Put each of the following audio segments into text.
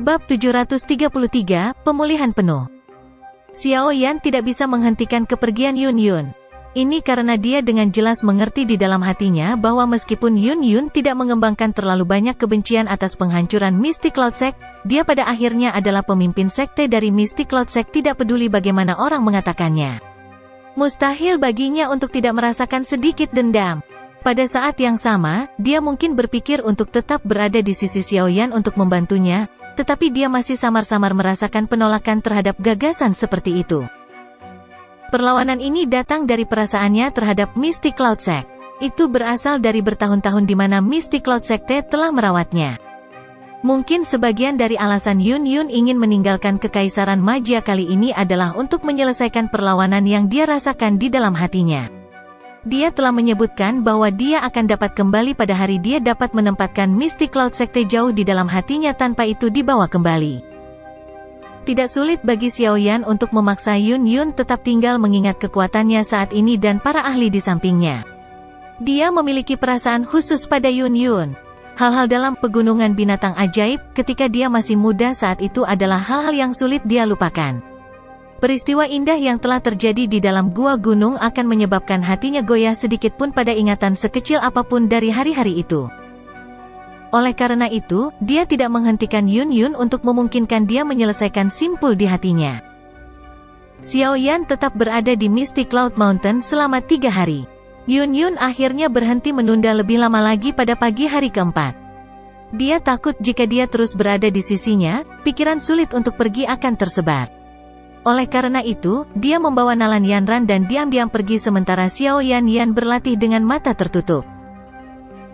Bab 733, Pemulihan Penuh. Xiao Yan tidak bisa menghentikan kepergian Yun Yun. Ini karena dia dengan jelas mengerti di dalam hatinya bahwa meskipun Yun Yun tidak mengembangkan terlalu banyak kebencian atas penghancuran Mystic Cloud Sect, dia pada akhirnya adalah pemimpin sekte dari Mystic Cloud Sect, tidak peduli bagaimana orang mengatakannya. Mustahil baginya untuk tidak merasakan sedikit dendam. Pada saat yang sama, dia mungkin berpikir untuk tetap berada di sisi Xiao Yan untuk membantunya, tetapi dia masih samar-samar merasakan penolakan terhadap gagasan seperti itu. Perlawanan ini datang dari perasaannya terhadap Mystic Cloud Sect. Itu berasal dari bertahun-tahun di mana Mystic Cloud Sekte telah merawatnya. Mungkin sebagian dari alasan Yun Yun ingin meninggalkan Kekaisaran Magia kali ini adalah untuk menyelesaikan perlawanan yang dia rasakan di dalam hatinya. Dia telah menyebutkan bahwa dia akan dapat kembali pada hari dia dapat menempatkan Mystic Cloud Sekte jauh di dalam hatinya tanpa itu dibawa kembali. Tidak sulit bagi Xiao Yan untuk memaksa Yun Yun tetap tinggal mengingat kekuatannya saat ini dan para ahli di sampingnya. Dia memiliki perasaan khusus pada Yun Yun. Hal-hal dalam pegunungan binatang ajaib ketika dia masih muda saat itu adalah hal-hal yang sulit dia lupakan. Peristiwa indah yang telah terjadi di dalam gua gunung akan menyebabkan hatinya goyah sedikit pun pada ingatan sekecil apapun dari hari-hari itu. Oleh karena itu, dia tidak menghentikan Yun Yun untuk memungkinkan dia menyelesaikan simpul di hatinya. Xiao Yan tetap berada di Mystic Cloud Mountain selama 3 hari. Yun Yun akhirnya berhenti menunda lebih lama lagi pada pagi hari keempat. Dia takut jika dia terus berada di sisinya, pikiran sulit untuk pergi akan tersebar. Oleh karena itu, dia membawa Nalan Yanran dan diam-diam pergi sementara Xiao Yan berlatih dengan mata tertutup.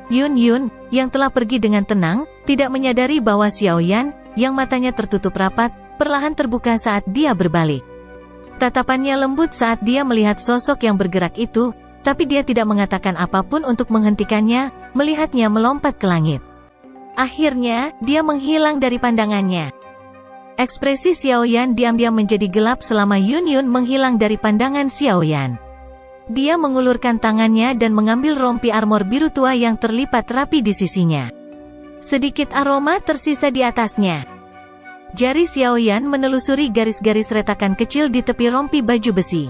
Yun Yun, yang telah pergi dengan tenang, tidak menyadari bahwa Xiao Yan, yang matanya tertutup rapat, perlahan terbuka saat dia berbalik. Tatapannya lembut saat dia melihat sosok yang bergerak itu, tapi dia tidak mengatakan apapun untuk menghentikannya, melihatnya melompat ke langit. Akhirnya, dia menghilang dari pandangannya. Ekspresi Xiao Yan diam-diam menjadi gelap selama Yun Yun menghilang dari pandangan Xiao Yan. Dia mengulurkan tangannya dan mengambil rompi armor biru tua yang terlipat rapi di sisinya. Sedikit aroma tersisa di atasnya. Jari Xiao Yan menelusuri garis-garis retakan kecil di tepi rompi baju besi.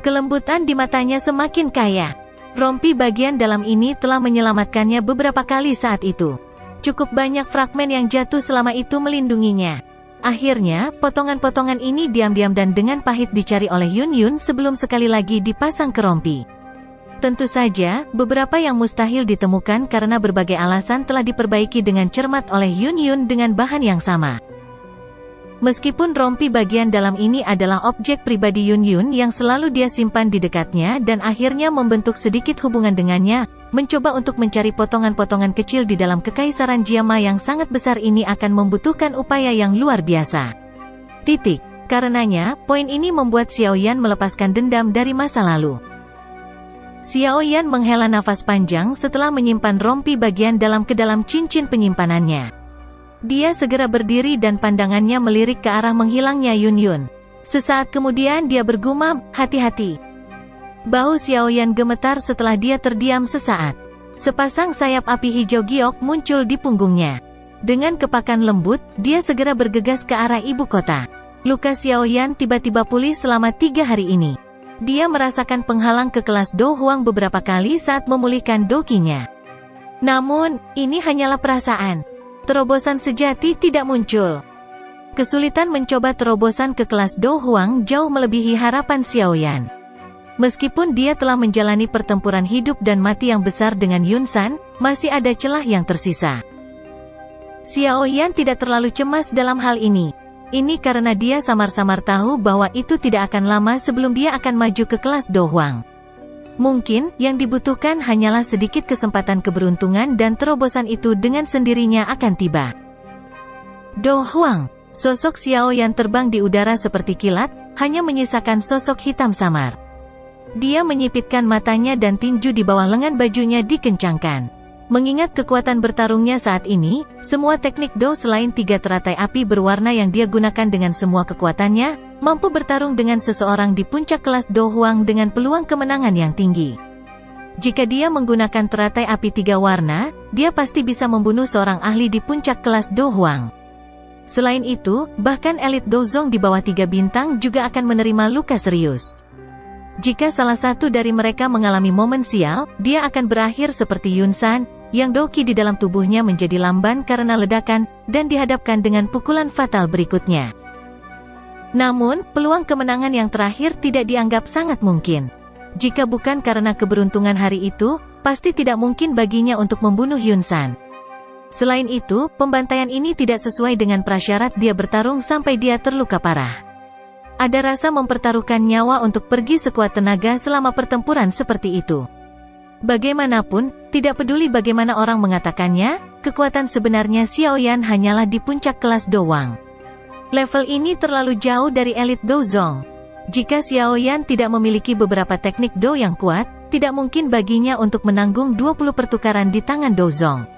Kelembutan di matanya semakin kaya. Rompi bagian dalam ini telah menyelamatkannya beberapa kali saat itu. Cukup banyak fragmen yang jatuh selama itu melindunginya. Akhirnya, potongan-potongan ini diam-diam dan dengan pahit dicari oleh Yun Yun sebelum sekali lagi dipasang ke rompi. Tentu saja, beberapa yang mustahil ditemukan karena berbagai alasan telah diperbaiki dengan cermat oleh Yun Yun dengan bahan yang sama. Meskipun rompi bagian dalam ini adalah objek pribadi Yun Yun yang selalu dia simpan di dekatnya dan akhirnya membentuk sedikit hubungan dengannya, mencoba untuk mencari potongan-potongan kecil di dalam Kekaisaran Jiama yang sangat besar ini akan membutuhkan upaya yang luar biasa. Karenanya, poin ini membuat Xiao Yan melepaskan dendam dari masa lalu. Xiao Yan menghela nafas panjang setelah menyimpan rompi bagian dalam ke dalam cincin penyimpanannya. Dia segera berdiri dan pandangannya melirik ke arah menghilangnya Yun Yun. Sesaat kemudian dia bergumam, "Hati-hati." Bahu Xiao Yan gemetar setelah dia terdiam sesaat. Sepasang sayap api hijau giok muncul di punggungnya. Dengan kepakan lembut, dia segera bergegas ke arah ibu kota. Luka Xiao Yan tiba-tiba pulih selama 3 hari ini. Dia merasakan penghalang ke kelas Do Huang beberapa kali saat memulihkan dokinya. Namun, ini hanyalah perasaan. Terobosan sejati tidak muncul. Kesulitan mencoba terobosan ke kelas Do Huang jauh melebihi harapan Xiao Yan. Meskipun dia telah menjalani pertempuran hidup dan mati yang besar dengan Yun San, masih ada celah yang tersisa. Xiao Yan tidak terlalu cemas dalam hal ini. Ini karena dia samar-samar tahu bahwa itu tidak akan lama sebelum dia akan maju ke kelas Do Huang. Mungkin, yang dibutuhkan hanyalah sedikit kesempatan keberuntungan dan terobosan itu dengan sendirinya akan tiba. Do Huang. Sosok Xiao Yan terbang di udara seperti kilat, hanya menyisakan sosok hitam samar. Dia menyipitkan matanya dan tinju di bawah lengan bajunya dikencangkan. Mengingat kekuatan bertarungnya saat ini, semua teknik Do selain 3 teratai api berwarna yang dia gunakan dengan semua kekuatannya, mampu bertarung dengan seseorang di puncak kelas Do Huang dengan peluang kemenangan yang tinggi. Jika dia menggunakan teratai api 3 warna, dia pasti bisa membunuh seorang ahli di puncak kelas Do Huang. Selain itu, bahkan elit Dozong di bawah 3 bintang juga akan menerima luka serius. Jika salah satu dari mereka mengalami momen sial, dia akan berakhir seperti Yun San, yang doki di dalam tubuhnya menjadi lamban karena ledakan, dan dihadapkan dengan pukulan fatal berikutnya. Namun, peluang kemenangan yang terakhir tidak dianggap sangat mungkin. Jika bukan karena keberuntungan hari itu, pasti tidak mungkin baginya untuk membunuh Yun San. Selain itu, pembantaian ini tidak sesuai dengan prasyarat dia bertarung sampai dia terluka parah. Ada rasa mempertaruhkan nyawa untuk pergi sekuat tenaga selama pertempuran seperti itu. Bagaimanapun, tidak peduli bagaimana orang mengatakannya, kekuatan sebenarnya Xiaoyan hanyalah di puncak kelas Dowang. Level ini terlalu jauh dari elit Dozong. Jika Xiaoyan tidak memiliki beberapa teknik Do yang kuat, tidak mungkin baginya untuk menanggung 20 pertukaran di tangan Dozong.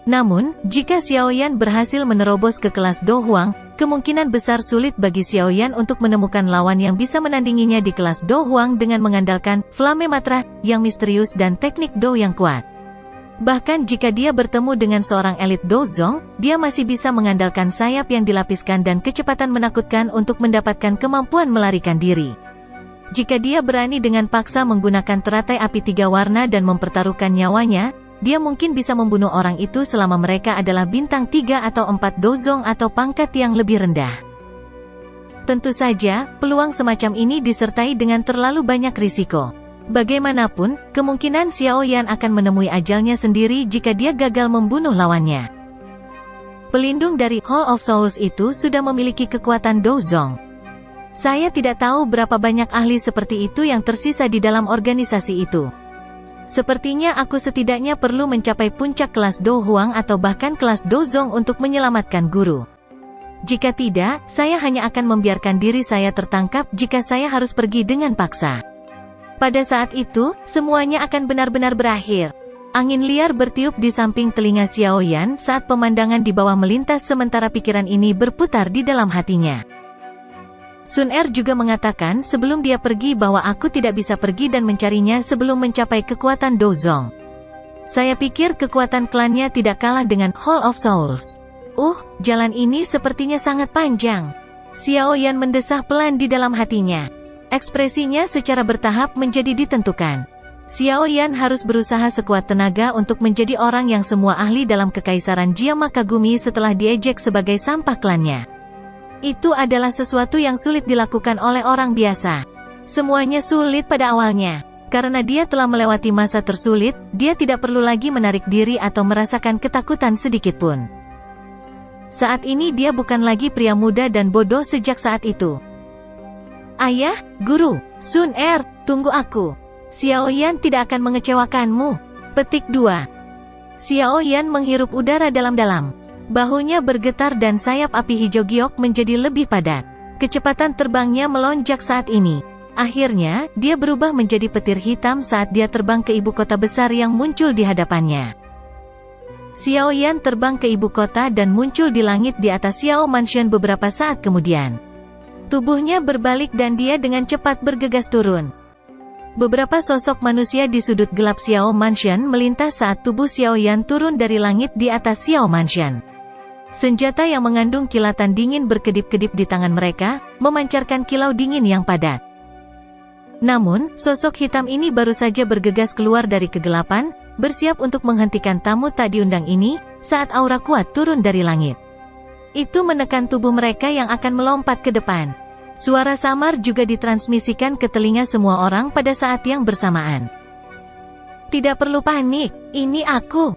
Namun, jika Xiaoyan berhasil menerobos ke kelas Do Huang, kemungkinan besar sulit bagi Xiaoyan untuk menemukan lawan yang bisa menandinginya di kelas Do Huang dengan mengandalkan Flame Matra yang misterius dan teknik Do yang kuat. Bahkan jika dia bertemu dengan seorang elit Dozong, dia masih bisa mengandalkan sayap yang dilapiskan dan kecepatan menakutkan untuk mendapatkan kemampuan melarikan diri. Jika dia berani dengan paksa menggunakan teratai api 3 warna dan mempertaruhkan nyawanya, dia mungkin bisa membunuh orang itu selama mereka adalah bintang 3 atau 4 Dozong atau pangkat yang lebih rendah. Tentu saja, peluang semacam ini disertai dengan terlalu banyak risiko. Bagaimanapun, kemungkinan Xiaoyan akan menemui ajalnya sendiri jika dia gagal membunuh lawannya. Pelindung dari Hall of Souls itu sudah memiliki kekuatan Dozong. Saya tidak tahu berapa banyak ahli seperti itu yang tersisa di dalam organisasi itu. Sepertinya aku setidaknya perlu mencapai puncak kelas Do Huang atau bahkan kelas Dozong untuk menyelamatkan guru. Jika tidak, saya hanya akan membiarkan diri saya tertangkap jika saya harus pergi dengan paksa. Pada saat itu, semuanya akan benar-benar berakhir. Angin liar bertiup di samping telinga Xiaoyan saat pemandangan di bawah melintas sementara pikiran ini berputar di dalam hatinya. Sun Er juga mengatakan sebelum dia pergi bahwa aku tidak bisa pergi dan mencarinya sebelum mencapai kekuatan Dozong. Saya pikir kekuatan klannya tidak kalah dengan Hall of Souls. Jalan ini sepertinya sangat panjang. Xiaoyan mendesah pelan di dalam hatinya. Ekspresinya secara bertahap menjadi ditentukan. Xiaoyan harus berusaha sekuat tenaga untuk menjadi orang yang semua ahli dalam kekaisaran Jiama kagumi setelah diejek sebagai sampah klannya. Itu adalah sesuatu yang sulit dilakukan oleh orang biasa. Semuanya sulit pada awalnya. Karena dia telah melewati masa tersulit, dia tidak perlu lagi menarik diri atau merasakan ketakutan sedikitpun. Saat ini dia bukan lagi pria muda dan bodoh sejak saat itu. Ayah, guru, Sun Er, tunggu aku. Xiaoyan tidak akan mengecewakanmu. Petik 2. Xiaoyan menghirup udara dalam-dalam. Bahunya bergetar dan sayap api hijau giok menjadi lebih padat. Kecepatan terbangnya melonjak saat ini. Akhirnya, dia berubah menjadi petir hitam saat dia terbang ke ibu kota besar yang muncul di hadapannya. Xiaoyan terbang ke ibu kota dan muncul di langit di atas Xiao Mansion beberapa saat kemudian. Tubuhnya berbalik dan dia dengan cepat bergegas turun. Beberapa sosok manusia di sudut gelap Xiao Mansion melintas saat tubuh Xiaoyan turun dari langit di atas Xiao Mansion. Senjata yang mengandung kilatan dingin berkedip-kedip di tangan mereka, memancarkan kilau dingin yang padat. Namun, sosok hitam ini baru saja bergegas keluar dari kegelapan, bersiap untuk menghentikan tamu tak diundang ini, saat aura kuat turun dari langit. Itu menekan tubuh mereka yang akan melompat ke depan. Suara samar juga ditransmisikan ke telinga semua orang pada saat yang bersamaan. Tidak perlu panik, ini aku.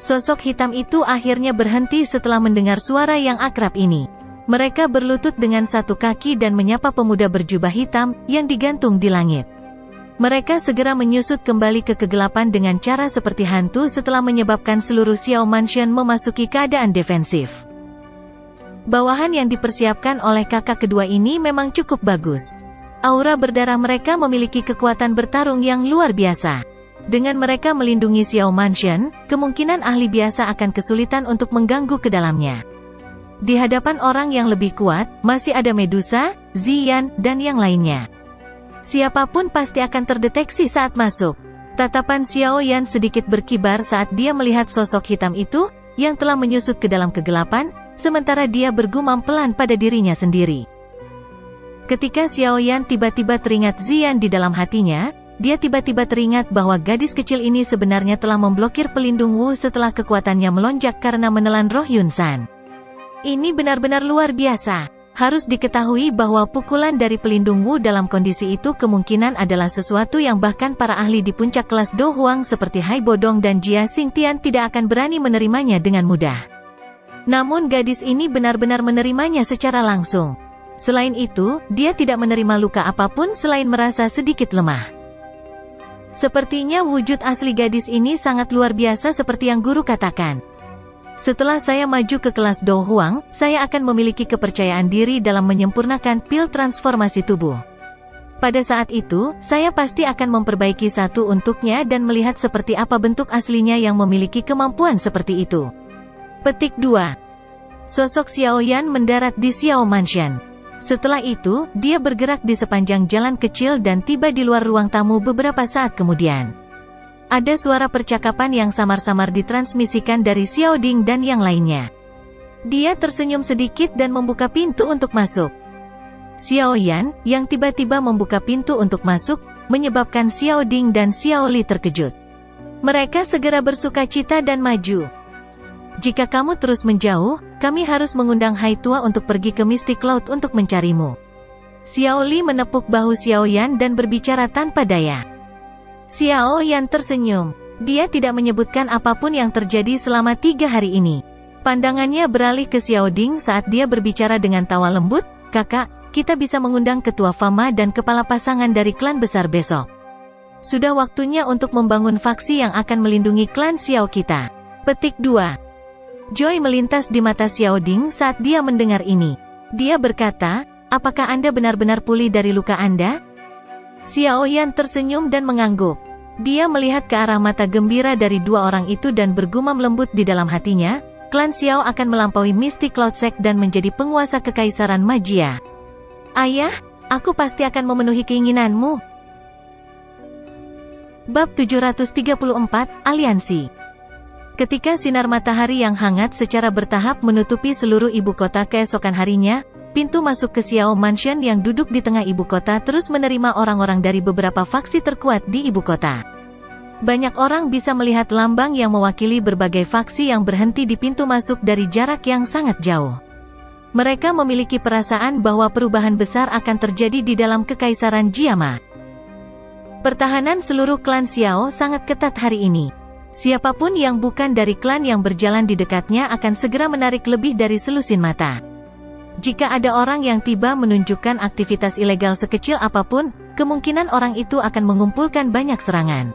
Sosok hitam itu akhirnya berhenti setelah mendengar suara yang akrab ini. Mereka berlutut dengan satu kaki dan menyapa pemuda berjubah hitam, yang digantung di langit. Mereka segera menyusut kembali ke kegelapan dengan cara seperti hantu setelah menyebabkan seluruh Xiao Mansion memasuki keadaan defensif. Bawahan yang dipersiapkan oleh kakak kedua ini memang cukup bagus. Aura berdarah mereka memiliki kekuatan bertarung yang luar biasa. Dengan mereka melindungi Xiao Mansion, kemungkinan ahli biasa akan kesulitan untuk mengganggu ke dalamnya. Di hadapan orang yang lebih kuat, masih ada Medusa, Ziyan, dan yang lainnya. Siapapun pasti akan terdeteksi saat masuk. Tatapan Xiaoyan sedikit berkibar saat dia melihat sosok hitam itu, yang telah menyusut ke dalam kegelapan, sementara dia bergumam pelan pada dirinya sendiri. Ketika Xiaoyan tiba-tiba teringat Ziyan di dalam hatinya, dia tiba-tiba teringat bahwa gadis kecil ini sebenarnya telah memblokir pelindung Wu setelah kekuatannya melonjak karena menelan roh Yunsan. Ini benar-benar luar biasa. Harus diketahui bahwa pukulan dari pelindung Wu dalam kondisi itu kemungkinan adalah sesuatu yang bahkan para ahli di puncak kelas Do Huang seperti Hai Bodong dan Jia Xingtian tidak akan berani menerimanya dengan mudah. Namun gadis ini benar-benar menerimanya secara langsung. Selain itu, dia tidak menerima luka apapun selain merasa sedikit lemah. Sepertinya wujud asli gadis ini sangat luar biasa seperti yang guru katakan. Setelah saya maju ke kelas Do Huang, saya akan memiliki kepercayaan diri dalam menyempurnakan pil transformasi tubuh. Pada saat itu, saya pasti akan memperbaiki satu untuknya dan melihat seperti apa bentuk aslinya yang memiliki kemampuan seperti itu. Petik 2. Sosok Xiaoyan mendarat di Xiao Mansion. Setelah itu, dia bergerak di sepanjang jalan kecil dan tiba di luar ruang tamu beberapa saat kemudian. Ada suara percakapan yang samar-samar ditransmisikan dari Xiao Ding dan yang lainnya. Dia tersenyum sedikit dan membuka pintu untuk masuk. Xiao Yan, yang tiba-tiba membuka pintu untuk masuk, menyebabkan Xiao Ding dan Xiao Li terkejut. Mereka segera bersukacita dan maju. Jika kamu terus menjauh, kami harus mengundang Hai Tua untuk pergi ke Mystic Cloud untuk mencarimu. Xiao Li menepuk bahu Xiao Yan dan berbicara tanpa daya. Xiao Yan tersenyum. Dia tidak menyebutkan apapun yang terjadi selama 3 hari ini. Pandangannya beralih ke Xiao Ding saat dia berbicara dengan tawa lembut, "Kakak, kita bisa mengundang ketua Fama dan kepala pasangan dari klan besar besok. Sudah waktunya untuk membangun faksi yang akan melindungi klan Xiao kita." Petik 2. Joy melintas di mata Xiao Ding saat dia mendengar ini. Dia berkata, "Apakah Anda benar-benar pulih dari luka Anda?" Xiao Yan tersenyum dan mengangguk. Dia melihat ke arah mata gembira dari dua orang itu dan bergumam lembut di dalam hatinya, klan Xiao akan melampaui Mystic Cloud Sect dan menjadi penguasa kekaisaran magia. "Ayah, aku pasti akan memenuhi keinginanmu." Bab 734, Aliansi. Ketika sinar matahari yang hangat secara bertahap menutupi seluruh ibu kota keesokan harinya, pintu masuk ke Xiao Mansion yang duduk di tengah ibu kota terus menerima orang-orang dari beberapa faksi terkuat di ibu kota. Banyak orang bisa melihat lambang yang mewakili berbagai faksi yang berhenti di pintu masuk dari jarak yang sangat jauh. Mereka memiliki perasaan bahwa perubahan besar akan terjadi di dalam kekaisaran Jiama. Pertahanan seluruh klan Xiao sangat ketat hari ini. Siapapun yang bukan dari klan yang berjalan di dekatnya akan segera menarik lebih dari selusin mata. Jika ada orang yang tiba menunjukkan aktivitas ilegal sekecil apapun, kemungkinan orang itu akan mengumpulkan banyak serangan.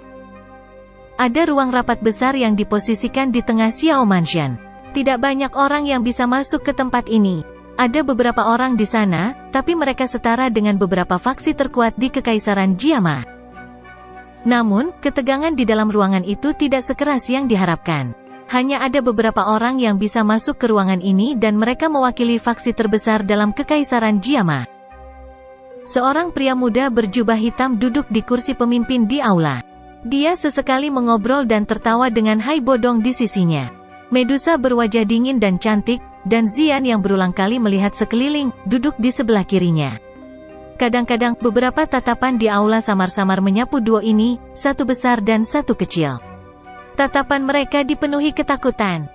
Ada ruang rapat besar yang diposisikan di tengah Xiao Mansion. Tidak banyak orang yang bisa masuk ke tempat ini. Ada beberapa orang di sana, tapi mereka setara dengan beberapa faksi terkuat di Kekaisaran Jiama. Namun, ketegangan di dalam ruangan itu tidak sekeras yang diharapkan. Hanya ada beberapa orang yang bisa masuk ke ruangan ini dan mereka mewakili faksi terbesar dalam Kekaisaran Jiama. Seorang pria muda berjubah hitam duduk di kursi pemimpin di aula. Dia sesekali mengobrol dan tertawa dengan Hai Bodong di sisinya. Medusa berwajah dingin dan cantik, dan Ziyan yang berulang kali melihat sekeliling, duduk di sebelah kirinya. Kadang-kadang, beberapa tatapan di aula samar-samar menyapu duo ini, satu besar dan satu kecil. Tatapan mereka dipenuhi ketakutan.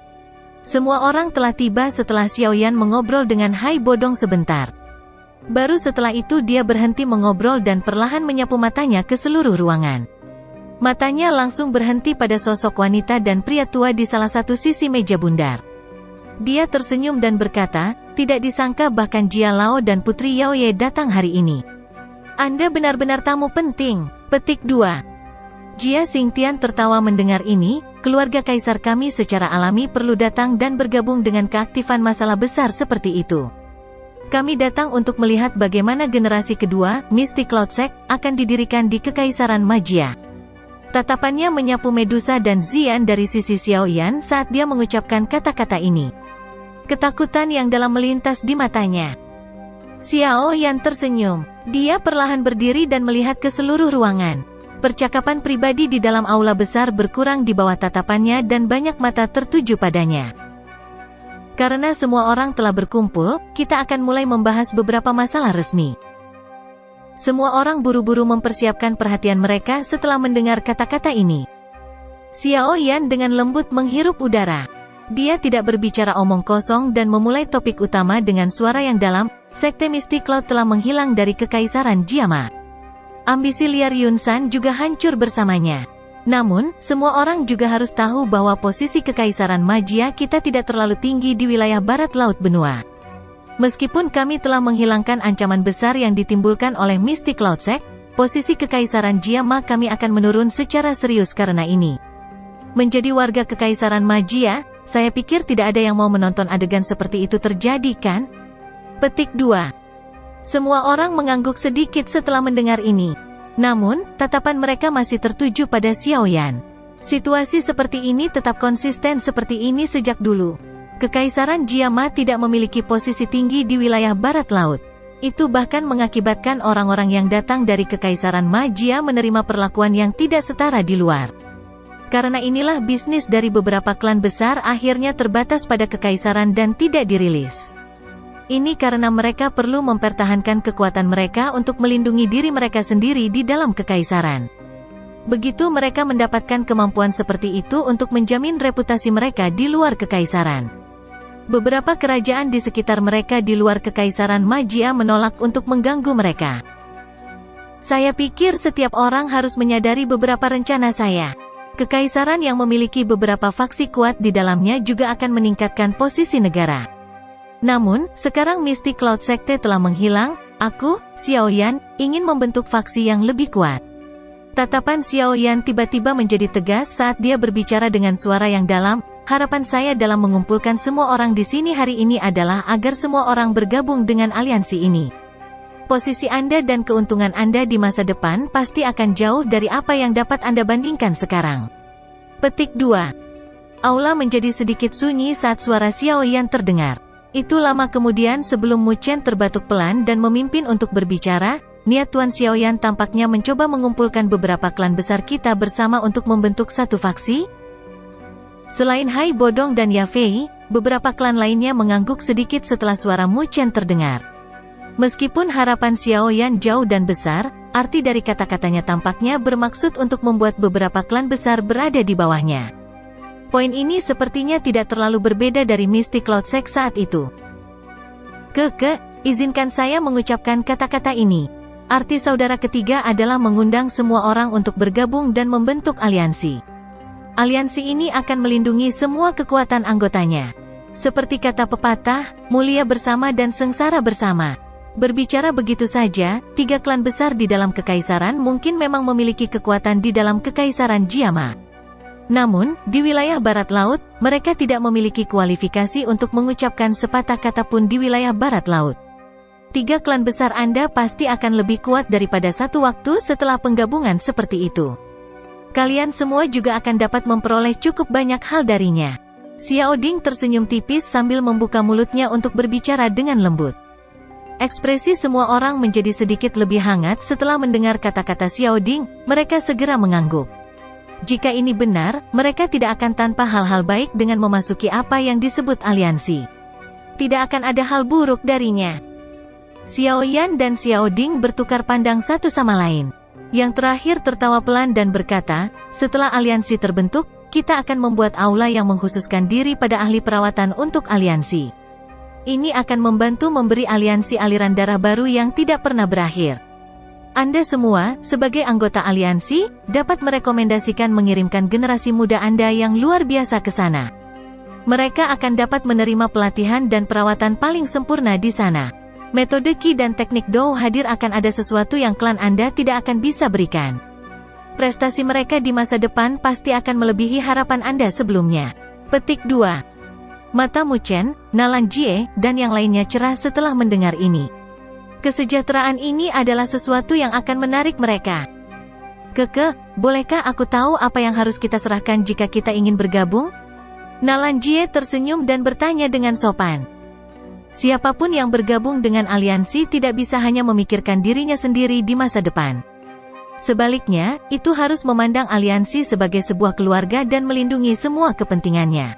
Semua orang telah tiba setelah Xiaoyan mengobrol dengan Hai Bodong sebentar. Baru setelah itu dia berhenti mengobrol dan perlahan menyapu matanya ke seluruh ruangan. Matanya langsung berhenti pada sosok wanita dan pria tua di salah satu sisi meja bundar. Dia tersenyum dan berkata, "Tidak disangka bahkan Jia Lao dan Putri Yao Ye datang hari ini. Anda benar-benar tamu penting." Petik 2. Jia Xingtian tertawa mendengar ini, "Keluarga kaisar kami secara alami perlu datang dan bergabung dengan keaktifan masalah besar seperti itu. Kami datang untuk melihat bagaimana generasi kedua, Mystic Cloud Sect, akan didirikan di Kekaisaran Magia." Tatapannya menyapu Medusa dan Ziyan dari sisi Xiaoyan saat dia mengucapkan kata-kata ini. Ketakutan yang dalam melintas di matanya. Xiaoyan tersenyum. Dia perlahan berdiri dan melihat ke seluruh ruangan. Percakapan pribadi di dalam aula besar berkurang di bawah tatapannya dan banyak mata tertuju padanya. Karena semua orang telah berkumpul, kita akan mulai membahas beberapa masalah resmi. Semua orang buru-buru mempersiapkan perhatian mereka setelah mendengar kata-kata ini. Xiao Yan dengan lembut menghirup udara. Dia tidak berbicara omong kosong dan memulai topik utama dengan suara yang dalam. Sekte Misty Cloud telah menghilang dari Kekaisaran Jiama. Ambisi liar Yunsan juga hancur bersamanya. Namun, semua orang juga harus tahu bahwa posisi Kekaisaran Magia kita tidak terlalu tinggi di wilayah barat laut benua. Meskipun kami telah menghilangkan ancaman besar yang ditimbulkan oleh Misty Cloud Sect, posisi Kekaisaran Jiama kami akan menurun secara serius karena ini. Menjadi warga Kekaisaran Magia, saya pikir tidak ada yang mau menonton adegan seperti itu terjadi, kan? Petik 2. Semua orang mengangguk sedikit setelah mendengar ini. Namun, tatapan mereka masih tertuju pada Xiao Yan. Situasi seperti ini tetap konsisten seperti ini sejak dulu. Kekaisaran Jiama tidak memiliki posisi tinggi di wilayah barat laut. Itu bahkan mengakibatkan orang-orang yang datang dari Kekaisaran Magia menerima perlakuan yang tidak setara di luar. Karena inilah bisnis dari beberapa klan besar akhirnya terbatas pada kekaisaran dan tidak dirilis. Ini karena mereka perlu mempertahankan kekuatan mereka untuk melindungi diri mereka sendiri di dalam kekaisaran. Begitu mereka mendapatkan kemampuan seperti itu untuk menjamin reputasi mereka di luar kekaisaran. Beberapa kerajaan di sekitar mereka di luar Kekaisaran Magia menolak untuk mengganggu mereka. Saya pikir setiap orang harus menyadari beberapa rencana saya. Kekaisaran yang memiliki beberapa faksi kuat di dalamnya juga akan meningkatkan posisi negara. Namun, sekarang Misty Cloud Sekte telah menghilang, aku, Xiao Yan, ingin membentuk faksi yang lebih kuat. Tatapan Xiao Yan tiba-tiba menjadi tegas saat dia berbicara dengan suara yang dalam. Harapan saya dalam mengumpulkan semua orang di sini hari ini adalah agar semua orang bergabung dengan aliansi ini. Posisi Anda dan keuntungan Anda di masa depan pasti akan jauh dari apa yang dapat Anda bandingkan sekarang. Petik 2. Aula menjadi sedikit sunyi saat suara Xiao Yan terdengar. Itu lama kemudian sebelum Mu Chen terbatuk pelan dan memimpin untuk berbicara, niat Tuan Xiao Yan tampaknya mencoba mengumpulkan beberapa klan besar kita bersama untuk membentuk satu faksi. Selain Hai Bodong dan Ya Fei, beberapa klan lainnya mengangguk sedikit setelah suara Mu Chen terdengar. Meskipun harapan Xiao Yan jauh dan besar, arti dari kata-katanya tampaknya bermaksud untuk membuat beberapa klan besar berada di bawahnya. Poin ini sepertinya tidak terlalu berbeda dari Misty Cloud Sect saat itu. Izinkan saya mengucapkan kata-kata ini. Arti saudara ketiga adalah mengundang semua orang untuk bergabung dan membentuk aliansi. Aliansi ini akan melindungi semua kekuatan anggotanya. Seperti kata pepatah, mulia bersama dan sengsara bersama. Berbicara begitu saja, 3 klan besar di dalam kekaisaran mungkin memang memiliki kekuatan di dalam Kekaisaran Jiama. Namun, di wilayah barat laut, mereka tidak memiliki kualifikasi untuk mengucapkan sepatah kata pun di wilayah barat laut. 3 klan besar Anda pasti akan lebih kuat daripada satu waktu setelah penggabungan seperti itu. Kalian semua juga akan dapat memperoleh cukup banyak hal darinya. Xiao Ding tersenyum tipis sambil membuka mulutnya untuk berbicara dengan lembut. Ekspresi semua orang menjadi sedikit lebih hangat setelah mendengar kata-kata Xiao Ding, mereka segera mengangguk. Jika ini benar, mereka tidak akan tanpa hal-hal baik dengan memasuki apa yang disebut aliansi. Tidak akan ada hal buruk darinya. Xiao Yan dan Xiao Ding bertukar pandang satu sama lain. Yang terakhir tertawa pelan dan berkata, setelah aliansi terbentuk, kita akan membuat aula yang mengkhususkan diri pada ahli perawatan untuk aliansi. Ini akan membantu memberi aliansi aliran darah baru yang tidak pernah berakhir. Anda semua, sebagai anggota aliansi, dapat merekomendasikan mengirimkan generasi muda Anda yang luar biasa ke sana. Mereka akan dapat menerima pelatihan dan perawatan paling sempurna di sana. Metode Qi dan teknik Dou hadir akan ada sesuatu yang klan Anda tidak akan bisa berikan. Prestasi mereka di masa depan pasti akan melebihi harapan Anda sebelumnya. Petik 2. Mata Mu Chen, Nalan Jie, dan yang lainnya cerah setelah mendengar ini. Kesejahteraan ini adalah sesuatu yang akan menarik mereka. Bolehkah aku tahu apa yang harus kita serahkan jika kita ingin bergabung? Nalan Jie tersenyum dan bertanya dengan sopan. Siapapun yang bergabung dengan aliansi tidak bisa hanya memikirkan dirinya sendiri di masa depan. Sebaliknya, itu harus memandang aliansi sebagai sebuah keluarga dan melindungi semua kepentingannya.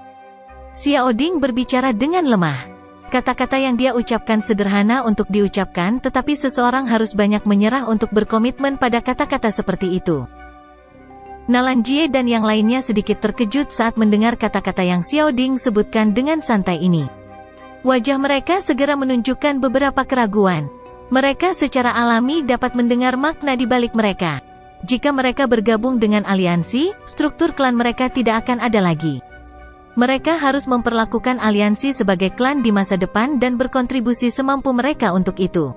Xiao Ding berbicara dengan lemah. Kata-kata yang dia ucapkan sederhana untuk diucapkan, tetapi seseorang harus banyak menyerah untuk berkomitmen pada kata-kata seperti itu. Nalan Jie dan yang lainnya sedikit terkejut saat mendengar kata-kata yang Xiao Ding sebutkan dengan santai ini. Wajah mereka segera menunjukkan beberapa keraguan. Mereka secara alami dapat mendengar makna di balik mereka. Jika mereka bergabung dengan aliansi, struktur klan mereka tidak akan ada lagi. Mereka harus memperlakukan aliansi sebagai klan di masa depan dan berkontribusi semampu mereka untuk itu.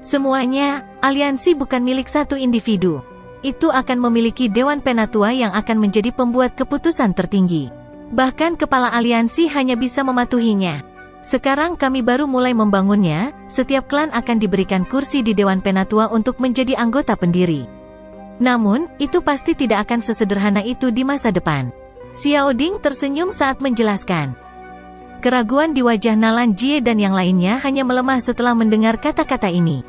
Semuanya, aliansi bukan milik satu individu. Itu akan memiliki Dewan Penatua yang akan menjadi pembuat keputusan tertinggi. Bahkan kepala aliansi hanya bisa mematuhinya. Sekarang kami baru mulai membangunnya, setiap klan akan diberikan kursi di Dewan Penatua untuk menjadi anggota pendiri. Namun, itu pasti tidak akan sesederhana itu di masa depan. Xiao Ding tersenyum saat menjelaskan. Keraguan di wajah Nalan Jie dan yang lainnya hanya melemah setelah mendengar kata-kata ini.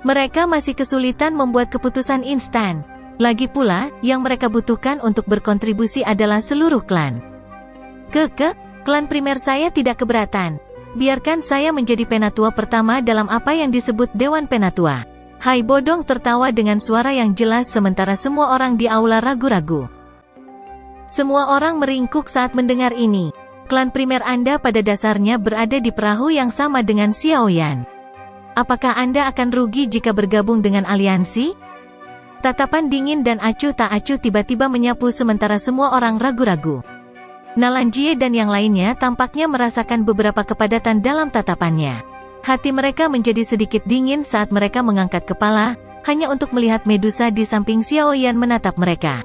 Mereka masih kesulitan membuat keputusan instan. Lagi pula, yang mereka butuhkan untuk berkontribusi adalah seluruh klan. Klan primer saya tidak keberatan. Biarkan saya menjadi penatua pertama dalam apa yang disebut Dewan Penatua. Hai Bodong tertawa dengan suara yang jelas sementara semua orang di aula ragu-ragu. Semua orang meringkuk saat mendengar ini. Klan primer Anda pada dasarnya berada di perahu yang sama dengan Xiao Yan. Apakah Anda akan rugi jika bergabung dengan aliansi? Tatapan dingin dan acuh tak acuh tiba-tiba menyapu sementara semua orang ragu-ragu. Nalan Jie dan yang lainnya tampaknya merasakan beberapa kepadatan dalam tatapannya. Hati mereka menjadi sedikit dingin saat mereka mengangkat kepala, hanya untuk melihat Medusa di samping Xiao Yan menatap mereka.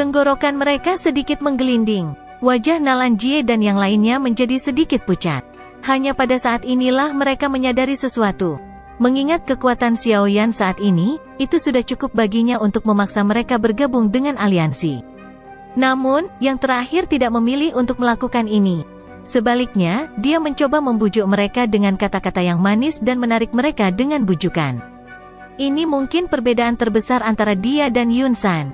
Tenggorokan mereka sedikit menggelinding. Wajah Nalan Jie dan yang lainnya menjadi sedikit pucat. Hanya pada saat inilah mereka menyadari sesuatu. Mengingat kekuatan Xiao Yan saat ini, itu sudah cukup baginya untuk memaksa mereka bergabung dengan aliansi. Namun, yang terakhir tidak memilih untuk melakukan ini. Sebaliknya, dia mencoba membujuk mereka dengan kata-kata yang manis dan menarik mereka dengan bujukan. Ini mungkin perbedaan terbesar antara dia dan Yun San.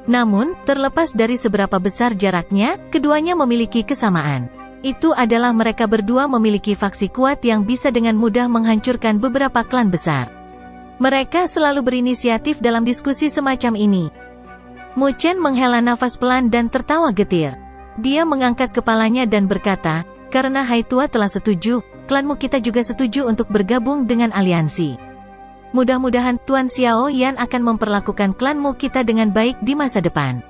Namun, terlepas dari seberapa besar jaraknya, keduanya memiliki kesamaan. Itu adalah mereka berdua memiliki faksi kuat yang bisa dengan mudah menghancurkan beberapa klan besar. Mereka selalu berinisiatif dalam diskusi semacam ini. Mu Chen menghela nafas pelan dan tertawa getir. Dia mengangkat kepalanya dan berkata, karena Hai Tua telah setuju, klanmu kita juga setuju untuk bergabung dengan aliansi. Mudah-mudahan Tuan Xiao Yan akan memperlakukan klanmu kita dengan baik di masa depan.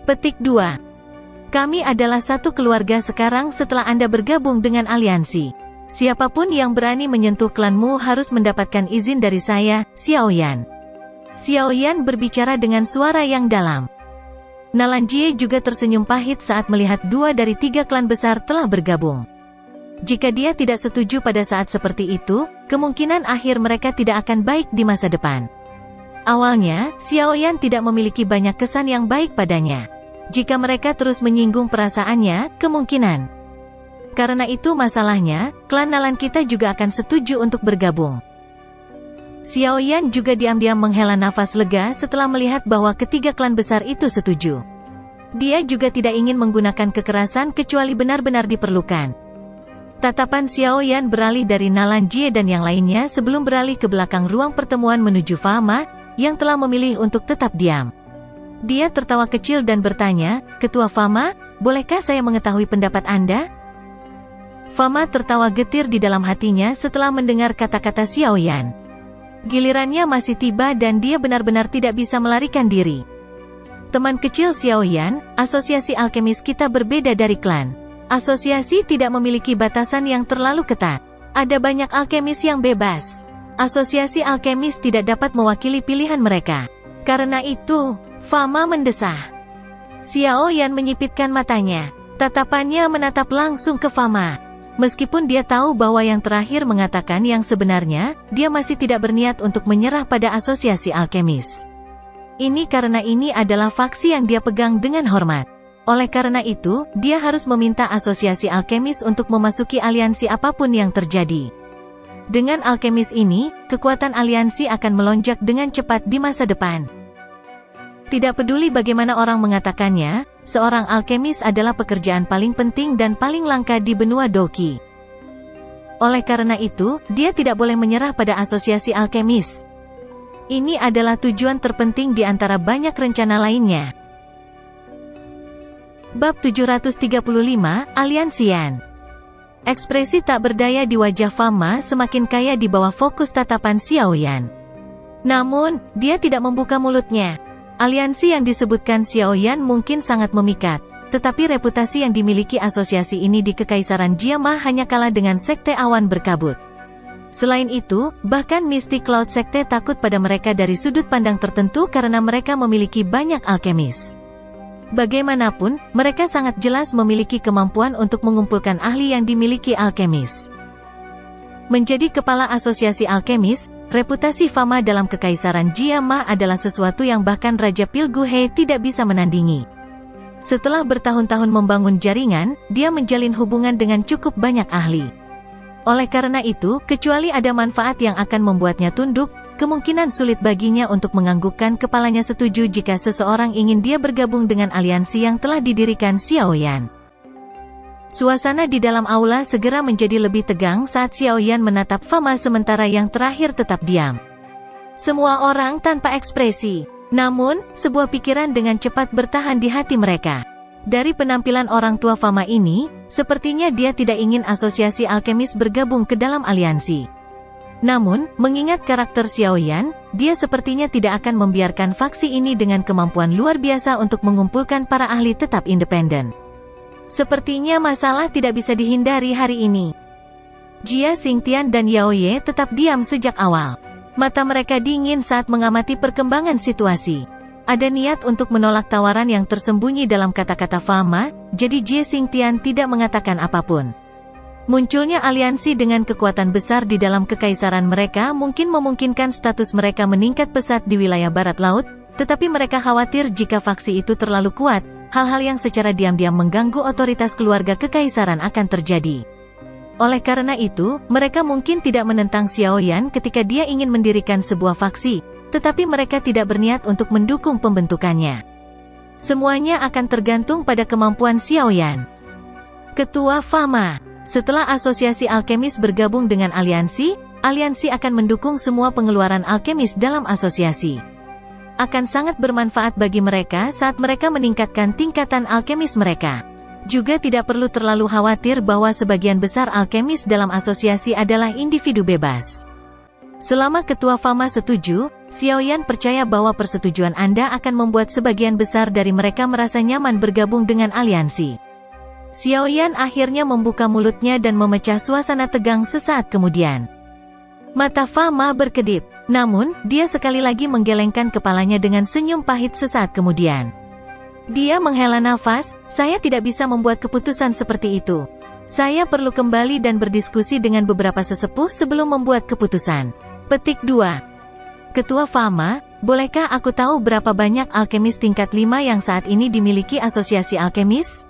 Petik 2. Kami adalah satu keluarga sekarang setelah Anda bergabung dengan aliansi. Siapapun yang berani menyentuh klanmu harus mendapatkan izin dari saya, Xiao Yan. Xiao Yan berbicara dengan suara yang dalam. Nalan Jie juga tersenyum pahit saat melihat 2 dari 3 klan besar telah bergabung. Jika dia tidak setuju pada saat seperti itu, kemungkinan akhir mereka tidak akan baik di masa depan. Awalnya, Xiao Yan tidak memiliki banyak kesan yang baik padanya. Jika mereka terus menyinggung perasaannya, kemungkinan. Karena itu masalahnya, klan Nalan kita juga akan setuju untuk bergabung. Xiao Yan juga diam-diam menghela nafas lega setelah melihat bahwa ketiga klan besar itu setuju. Dia juga tidak ingin menggunakan kekerasan kecuali benar-benar diperlukan. Tatapan Xiao Yan beralih dari Nalan Jie dan yang lainnya sebelum beralih ke belakang ruang pertemuan menuju Fama, yang telah memilih untuk tetap diam. Dia tertawa kecil dan bertanya, Ketua Fama, bolehkah saya mengetahui pendapat Anda? Fama tertawa getir di dalam hatinya setelah mendengar kata-kata Xiao Yan. Gilirannya masih tiba dan dia benar-benar tidak bisa melarikan diri. Teman kecil Xiao Yan, asosiasi alkemis kita berbeda dari klan. Asosiasi tidak memiliki batasan yang terlalu ketat. Ada banyak alkemis yang bebas. Asosiasi alkemis tidak dapat mewakili pilihan mereka. Karena itu, Fama mendesah. Xiao Yan menyipitkan matanya. Tatapannya menatap langsung ke Fama. Meskipun dia tahu bahwa yang terakhir mengatakan yang sebenarnya, dia masih tidak berniat untuk menyerah pada asosiasi alkemis. Ini karena ini adalah faksi yang dia pegang dengan hormat. Oleh karena itu, dia harus meminta asosiasi alkemis untuk memasuki aliansi apapun yang terjadi. Dengan alkemis ini, kekuatan aliansi akan melonjak dengan cepat di masa depan. Tidak peduli bagaimana orang mengatakannya, seorang alkemis adalah pekerjaan paling penting dan paling langka di benua Doki. Oleh karena itu, dia tidak boleh menyerah pada asosiasi alkemis. Ini adalah tujuan terpenting di antara banyak rencana lainnya. Bab 735, Aliansian. Ekspresi tak berdaya di wajah Fama semakin kaya di bawah fokus tatapan Xiaoyan. Namun, dia tidak membuka mulutnya. Aliansi yang disebutkan Xiaoyan mungkin sangat memikat, tetapi reputasi yang dimiliki asosiasi ini di Kekaisaran Jiama hanya kalah dengan Sekte Awan Berkabut. Selain itu, bahkan Mystic Cloud Sekte takut pada mereka dari sudut pandang tertentu karena mereka memiliki banyak alkemis. Bagaimanapun, mereka sangat jelas memiliki kemampuan untuk mengumpulkan ahli yang dimiliki alkemis. Menjadi kepala asosiasi alkemis, reputasi Fama dalam Kekaisaran Jiama adalah sesuatu yang bahkan Raja Pilguhe tidak bisa menandingi. Setelah bertahun-tahun membangun jaringan, dia menjalin hubungan dengan cukup banyak ahli. Oleh karena itu, kecuali ada manfaat yang akan membuatnya tunduk, kemungkinan sulit baginya untuk menganggukkan kepalanya setuju jika seseorang ingin dia bergabung dengan aliansi yang telah didirikan Xiaoyan. Suasana di dalam aula segera menjadi lebih tegang saat Xiaoyan menatap Fama sementara yang terakhir tetap diam. Semua orang tanpa ekspresi. Namun, sebuah pikiran dengan cepat bertahan di hati mereka. Dari penampilan orang tua Fama ini, sepertinya dia tidak ingin asosiasi alkemis bergabung ke dalam aliansi. Namun, mengingat karakter Xiaoyan, dia sepertinya tidak akan membiarkan faksi ini dengan kemampuan luar biasa untuk mengumpulkan para ahli tetap independen. Sepertinya masalah tidak bisa dihindari hari ini. Jia Xingtian dan Yao Ye tetap diam sejak awal. Mata mereka dingin saat mengamati perkembangan situasi. Ada niat untuk menolak tawaran yang tersembunyi dalam kata-kata Fama, jadi Jia Xingtian tidak mengatakan apapun. Munculnya aliansi dengan kekuatan besar di dalam kekaisaran mereka mungkin memungkinkan status mereka meningkat pesat di wilayah barat laut, tetapi mereka khawatir jika faksi itu terlalu kuat, hal-hal yang secara diam-diam mengganggu otoritas keluarga kekaisaran akan terjadi. Oleh karena itu, mereka mungkin tidak menentang Xiaoyan ketika dia ingin mendirikan sebuah faksi, tetapi mereka tidak berniat untuk mendukung pembentukannya. Semuanya akan tergantung pada kemampuan Xiaoyan. Ketua Fama. Setelah asosiasi alkemis bergabung dengan aliansi, aliansi akan mendukung semua pengeluaran alkemis dalam asosiasi. Akan sangat bermanfaat bagi mereka saat mereka meningkatkan tingkatan alkemis mereka. Juga tidak perlu terlalu khawatir bahwa sebagian besar alkemis dalam asosiasi adalah individu bebas. Selama Ketua Fama setuju, Xiaoyan percaya bahwa persetujuan Anda akan membuat sebagian besar dari mereka merasa nyaman bergabung dengan aliansi. Xiaoyan akhirnya membuka mulutnya dan memecah suasana tegang sesaat kemudian. Mata Fama berkedip, namun, dia sekali lagi menggelengkan kepalanya dengan senyum pahit sesaat kemudian. Dia menghela nafas, saya tidak bisa membuat keputusan seperti itu. Saya perlu kembali dan berdiskusi dengan beberapa sesepuh sebelum membuat keputusan. Petik 2. Ketua Fama, bolehkah aku tahu berapa banyak alkemis tingkat 5 yang saat ini dimiliki asosiasi alkemis?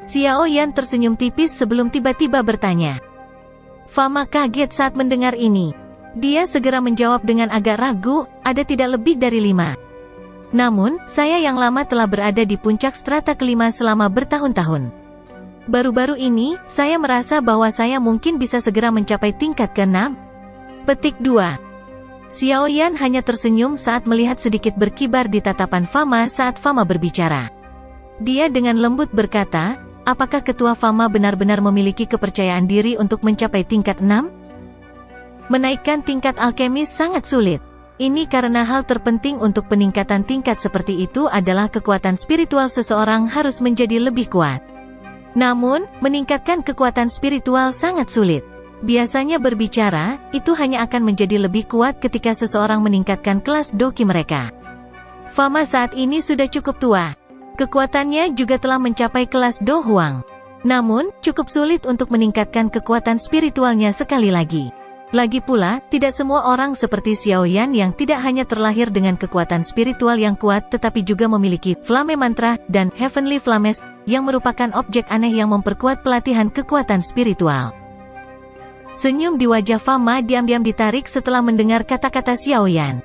Xiaoyan tersenyum tipis sebelum tiba-tiba bertanya. Fama kaget saat mendengar ini. Dia segera menjawab dengan agak ragu, ada tidak lebih dari 5. Namun, saya yang lama telah berada di puncak strata kelima selama bertahun-tahun. Baru-baru ini, saya merasa bahwa saya mungkin bisa segera mencapai tingkat ke-6. Petik 2. Xiaoyan hanya tersenyum saat melihat sedikit berkibar di tatapan Fama saat Fama berbicara. Dia dengan lembut berkata, apakah Ketua Fama benar-benar memiliki kepercayaan diri untuk mencapai tingkat 6? Menaikkan tingkat alkemis sangat sulit. Ini karena hal terpenting untuk peningkatan tingkat seperti itu adalah kekuatan spiritual seseorang harus menjadi lebih kuat. Namun, meningkatkan kekuatan spiritual sangat sulit. Biasanya berbicara, itu hanya akan menjadi lebih kuat ketika seseorang meningkatkan kelas doki mereka. Fama saat ini sudah cukup tua. Kekuatannya juga telah mencapai kelas Do Huang. Namun, cukup sulit untuk meningkatkan kekuatan spiritualnya sekali lagi. Lagi pula, tidak semua orang seperti Xiaoyan yang tidak hanya terlahir dengan kekuatan spiritual yang kuat tetapi juga memiliki Flame Mantra dan Heavenly Flames, yang merupakan objek aneh yang memperkuat pelatihan kekuatan spiritual. Senyum di wajah Fama diam-diam ditarik setelah mendengar kata-kata Xiaoyan.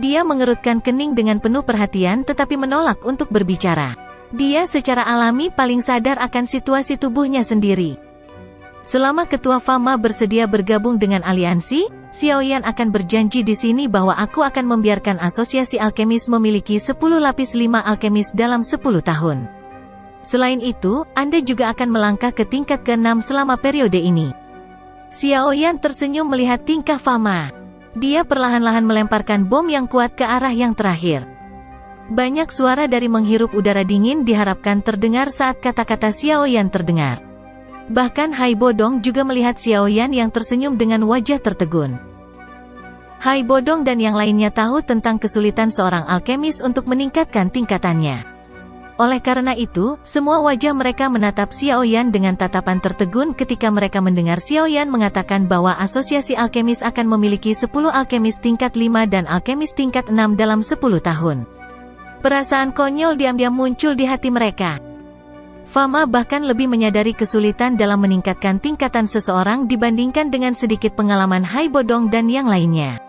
Dia mengerutkan kening dengan penuh perhatian tetapi menolak untuk berbicara. Dia secara alami paling sadar akan situasi tubuhnya sendiri. Selama Ketua Fama bersedia bergabung dengan aliansi, Xiaoyan akan berjanji di sini bahwa aku akan membiarkan asosiasi alkemis memiliki 10 lapis 5 alkemis dalam 10 tahun. Selain itu, Anda juga akan melangkah ke tingkat ke-6 selama periode ini. Xiaoyan tersenyum melihat tingkah Fama. Dia perlahan-lahan melemparkan bom yang kuat ke arah yang terakhir. Banyak suara dari menghirup udara dingin diharapkan terdengar saat kata-kata Xiaoyan terdengar. Bahkan Hai Bodong juga melihat Xiaoyan yang tersenyum dengan wajah tertegun. Hai Bodong dan yang lainnya tahu tentang kesulitan seorang alkemis untuk meningkatkan tingkatannya. Oleh karena itu, semua wajah mereka menatap Xiaoyan dengan tatapan tertegun ketika mereka mendengar Xiaoyan mengatakan bahwa asosiasi alkemis akan memiliki 10 alkemis tingkat 5 dan alkemis tingkat 6 dalam 10 tahun. Perasaan konyol diam-diam muncul di hati mereka. Fama bahkan lebih menyadari kesulitan dalam meningkatkan tingkatan seseorang dibandingkan dengan sedikit pengalaman Hai Bodong dan yang lainnya.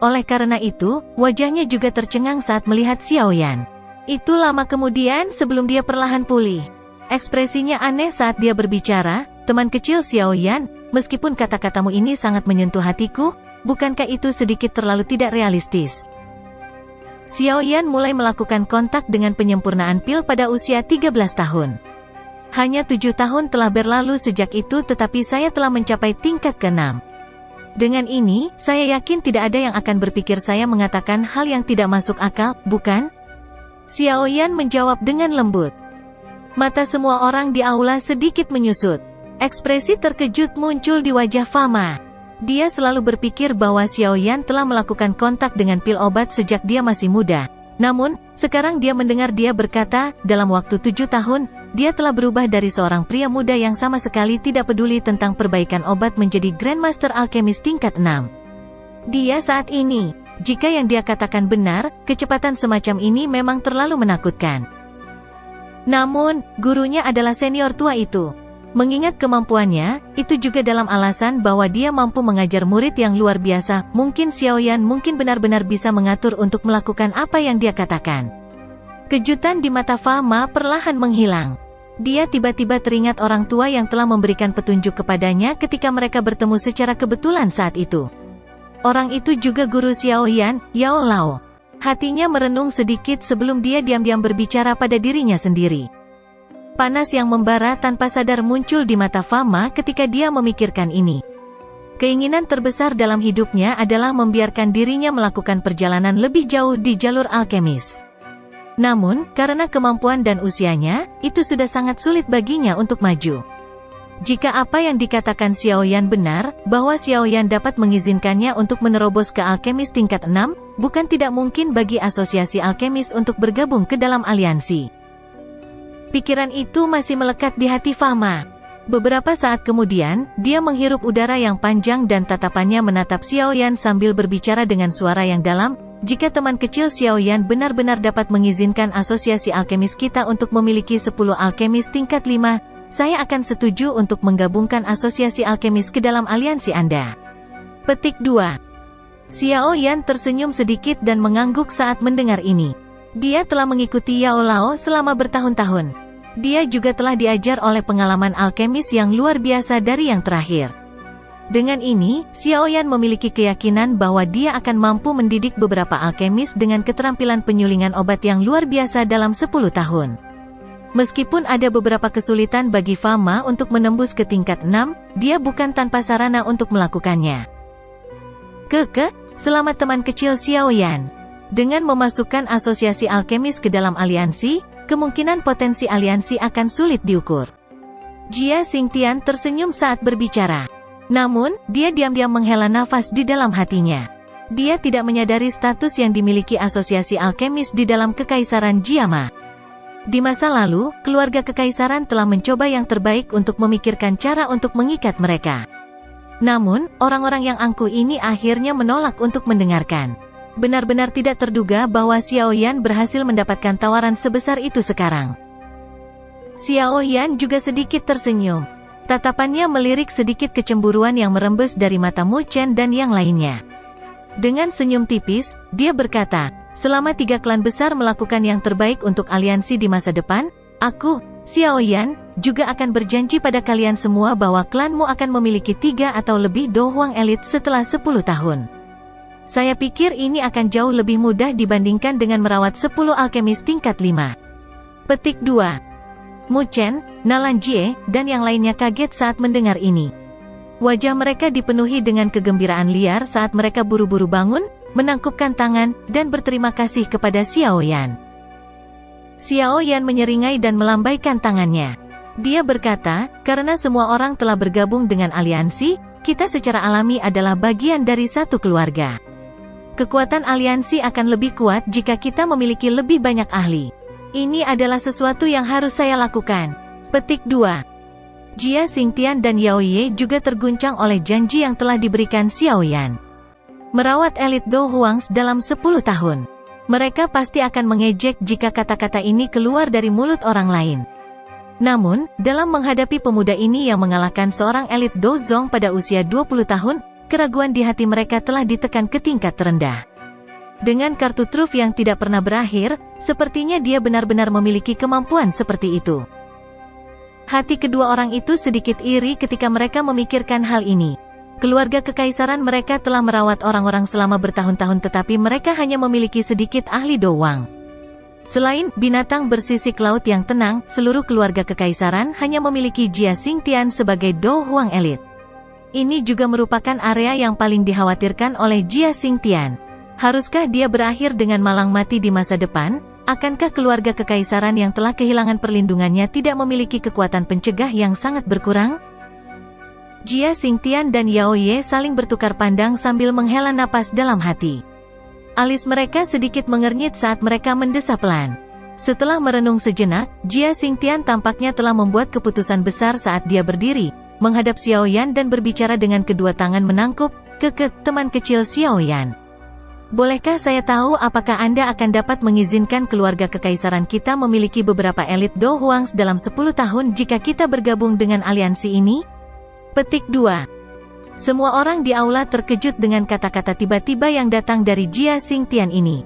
Oleh karena itu, wajahnya juga tercengang saat melihat Xiaoyan. Itu lama kemudian sebelum dia perlahan pulih. Ekspresinya aneh saat dia berbicara, teman kecil Xiaoyan, meskipun kata-katamu ini sangat menyentuh hatiku, bukankah itu sedikit terlalu tidak realistis? Xiaoyan mulai melakukan kontak dengan penyempurnaan pil pada usia 13 tahun. Hanya 7 tahun telah berlalu sejak itu tetapi saya telah mencapai tingkat ke-6. Dengan ini, saya yakin tidak ada yang akan berpikir saya mengatakan hal yang tidak masuk akal, bukan? Xiaoyan menjawab dengan lembut. Mata semua orang di aula sedikit menyusut. Ekspresi terkejut muncul di wajah Fama. Dia selalu berpikir bahwa Xiaoyan telah melakukan kontak dengan pil obat sejak dia masih muda. Namun, sekarang dia mendengar dia berkata, dalam waktu 7 tahun, dia telah berubah dari seorang pria muda yang sama sekali tidak peduli tentang perbaikan obat menjadi Grandmaster Alkemis tingkat 6. Dia saat ini, jika yang dia katakan benar, kecepatan semacam ini memang terlalu menakutkan. Namun, gurunya adalah senior tua itu. Mengingat kemampuannya, itu juga dalam alasan bahwa dia mampu mengajar murid yang luar biasa, mungkin Xiaoyan mungkin benar-benar bisa mengatur untuk melakukan apa yang dia katakan. Kejutan di mata Fama perlahan menghilang. Dia tiba-tiba teringat orang tua yang telah memberikan petunjuk kepadanya ketika mereka bertemu secara kebetulan saat itu. Orang itu juga guru Xiaoyan, Yao Lao. Hatinya merenung sedikit sebelum dia diam-diam berbicara pada dirinya sendiri. Panas yang membara tanpa sadar muncul di mata Fama ketika dia memikirkan ini. Keinginan terbesar dalam hidupnya adalah membiarkan dirinya melakukan perjalanan lebih jauh di jalur alkemis. Namun, karena kemampuan dan usianya, itu sudah sangat sulit baginya untuk maju. Jika apa yang dikatakan Xiaoyan benar, bahwa Xiaoyan dapat mengizinkannya untuk menerobos ke alkemis tingkat 6, bukan tidak mungkin bagi asosiasi alkemis untuk bergabung ke dalam aliansi. Pikiran itu masih melekat di hati Fama. Beberapa saat kemudian, dia menghirup udara yang panjang dan tatapannya menatap Xiaoyan sambil berbicara dengan suara yang dalam, jika teman kecil Xiaoyan benar-benar dapat mengizinkan asosiasi alkemis kita untuk memiliki 10 alkemis tingkat 5, saya akan setuju untuk menggabungkan asosiasi alkemis ke dalam aliansi Anda. Petik 2. Xiaoyan tersenyum sedikit dan mengangguk saat mendengar ini. Dia telah mengikuti Yao Lao selama bertahun-tahun. Dia juga telah diajar oleh pengalaman alkemis yang luar biasa dari yang terakhir. Dengan ini, Xiaoyan memiliki keyakinan bahwa dia akan mampu mendidik beberapa alkemis dengan keterampilan penyulingan obat yang luar biasa dalam 10 tahun. Meskipun ada beberapa kesulitan bagi Fama untuk menembus ke tingkat 6, dia bukan tanpa sarana untuk melakukannya. Selamat teman kecil Xiaoyan. Dengan memasukkan asosiasi alkemis ke dalam aliansi, kemungkinan potensi aliansi akan sulit diukur. Jia Xingtian tersenyum saat berbicara. Namun, dia diam-diam menghela nafas di dalam hatinya. Dia tidak menyadari status yang dimiliki asosiasi alkemis di dalam Kekaisaran Jiama. Di masa lalu, keluarga kekaisaran telah mencoba yang terbaik untuk memikirkan cara untuk mengikat mereka. Namun, orang-orang yang angkuh ini akhirnya menolak untuk mendengarkan. Benar-benar tidak terduga bahwa Xiaoyan berhasil mendapatkan tawaran sebesar itu sekarang. Xiaoyan juga sedikit tersenyum. Tatapannya melirik sedikit kecemburuan yang merembes dari mata Mu Chen dan yang lainnya. Dengan senyum tipis, dia berkata, Selama 3 klan besar melakukan yang terbaik untuk aliansi di masa depan, aku, Xiao Yan, juga akan berjanji pada kalian semua bahwa klanmu akan memiliki 3 atau lebih Do Huang elit setelah 10 tahun. Saya pikir ini akan jauh lebih mudah dibandingkan dengan merawat 10 alkemis tingkat 5. Petik 2. Mu Chen, Nalan Jie, dan yang lainnya kaget saat mendengar ini. Wajah mereka dipenuhi dengan kegembiraan liar saat mereka buru-buru bangun, menangkupkan tangan, dan berterima kasih kepada Xiao Yan. Xiao Yan menyeringai dan melambaikan tangannya. Dia berkata, karena semua orang telah bergabung dengan aliansi, kita secara alami adalah bagian dari satu keluarga. Kekuatan aliansi akan lebih kuat jika kita memiliki lebih banyak ahli. Ini adalah sesuatu yang harus saya lakukan. Petik 2. Jia Xingtian dan Yao Ye juga terguncang oleh janji yang telah diberikan Xiao Yan. Merawat elit Do Huang dalam 10 tahun. Mereka pasti akan mengejek jika kata-kata ini keluar dari mulut orang lain. Namun, dalam menghadapi pemuda ini yang mengalahkan seorang elit Do Zong pada usia 20 tahun, keraguan di hati mereka telah ditekan ke tingkat terendah. Dengan kartu truf yang tidak pernah berakhir, sepertinya dia benar-benar memiliki kemampuan seperti itu. Hati kedua orang itu sedikit iri ketika mereka memikirkan hal ini. Keluarga kekaisaran mereka telah merawat orang-orang selama bertahun-tahun tetapi mereka hanya memiliki sedikit ahli Do Huang. Selain binatang bersisik laut yang tenang, seluruh keluarga kekaisaran hanya memiliki Jia Xingtian sebagai Do Huang elit. Ini juga merupakan area yang paling dikhawatirkan oleh Jia Xingtian. Haruskah dia berakhir dengan malang mati di masa depan? Akankah keluarga kekaisaran yang telah kehilangan perlindungannya tidak memiliki kekuatan pencegah yang sangat berkurang? Jia Xingtian dan Yao Ye saling bertukar pandang sambil menghela napas dalam hati. Alis mereka sedikit mengernyit saat mereka mendesah pelan. Setelah merenung sejenak, Jia Xingtian tampaknya telah membuat keputusan besar saat dia berdiri, menghadap Xiao Yan dan berbicara dengan kedua tangan menangkup, teman kecil Xiao Yan. Bolehkah saya tahu apakah Anda akan dapat mengizinkan keluarga kekaisaran kita memiliki beberapa elit Do Huang dalam 10 tahun jika kita bergabung dengan aliansi ini? Petik 2. Semua orang di aula terkejut dengan kata-kata tiba-tiba yang datang dari Jia Xingtian ini.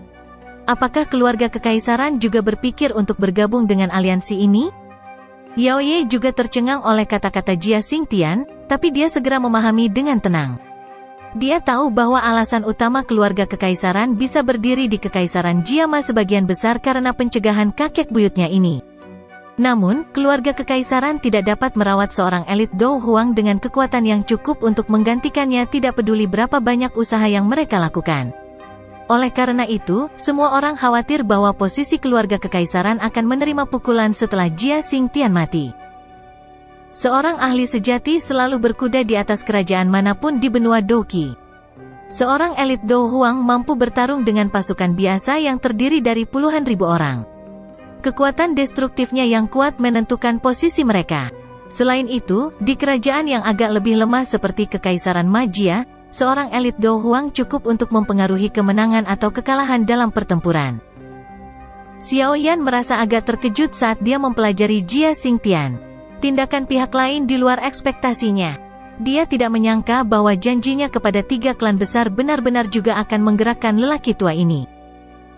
Apakah keluarga kekaisaran juga berpikir untuk bergabung dengan aliansi ini? Yao Ye juga tercengang oleh kata-kata Jia Xingtian, tapi dia segera memahami dengan tenang. Dia tahu bahwa alasan utama keluarga kekaisaran bisa berdiri di kekaisaran Jiama sebagian besar karena pencegahan kakek buyutnya ini. Namun, keluarga kekaisaran tidak dapat merawat seorang elit Do Huang dengan kekuatan yang cukup untuk menggantikannya tidak peduli berapa banyak usaha yang mereka lakukan. Oleh karena itu, semua orang khawatir bahwa posisi keluarga kekaisaran akan menerima pukulan setelah Jia Xingtian mati. Seorang ahli sejati selalu berkuda di atas kerajaan manapun di benua Doqi. Seorang elit Do Huang mampu bertarung dengan pasukan biasa yang terdiri dari puluhan ribu orang. Kekuatan destruktifnya yang kuat menentukan posisi mereka. Selain itu, di kerajaan yang agak lebih lemah seperti Kekaisaran Majia, seorang elit Do Huang cukup untuk mempengaruhi kemenangan atau kekalahan dalam pertempuran. Xiao Yan merasa agak terkejut saat dia mempelajari Jia Xingtian. Tindakan pihak lain di luar ekspektasinya. Dia tidak menyangka bahwa janjinya kepada 3 klan besar benar-benar juga akan menggerakkan lelaki tua ini.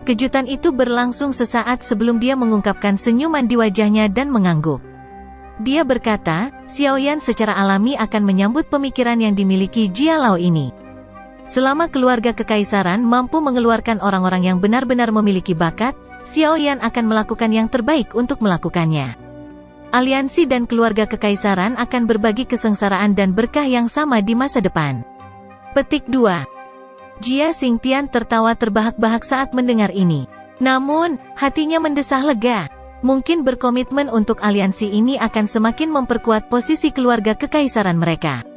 Kejutan itu berlangsung sesaat sebelum dia mengungkapkan senyuman di wajahnya dan mengangguk. Dia berkata, Xiao Yan secara alami akan menyambut pemikiran yang dimiliki Jia Lao ini. Selama keluarga kekaisaran mampu mengeluarkan orang-orang yang benar-benar memiliki bakat, Xiao Yan akan melakukan yang terbaik untuk melakukannya. Aliansi dan keluarga kekaisaran akan berbagi kesengsaraan dan berkah yang sama di masa depan. Petik 2. Jia Xingtian tertawa terbahak-bahak saat mendengar ini. Namun, hatinya mendesah lega. Mungkin berkomitmen untuk aliansi ini akan semakin memperkuat posisi keluarga kekaisaran mereka.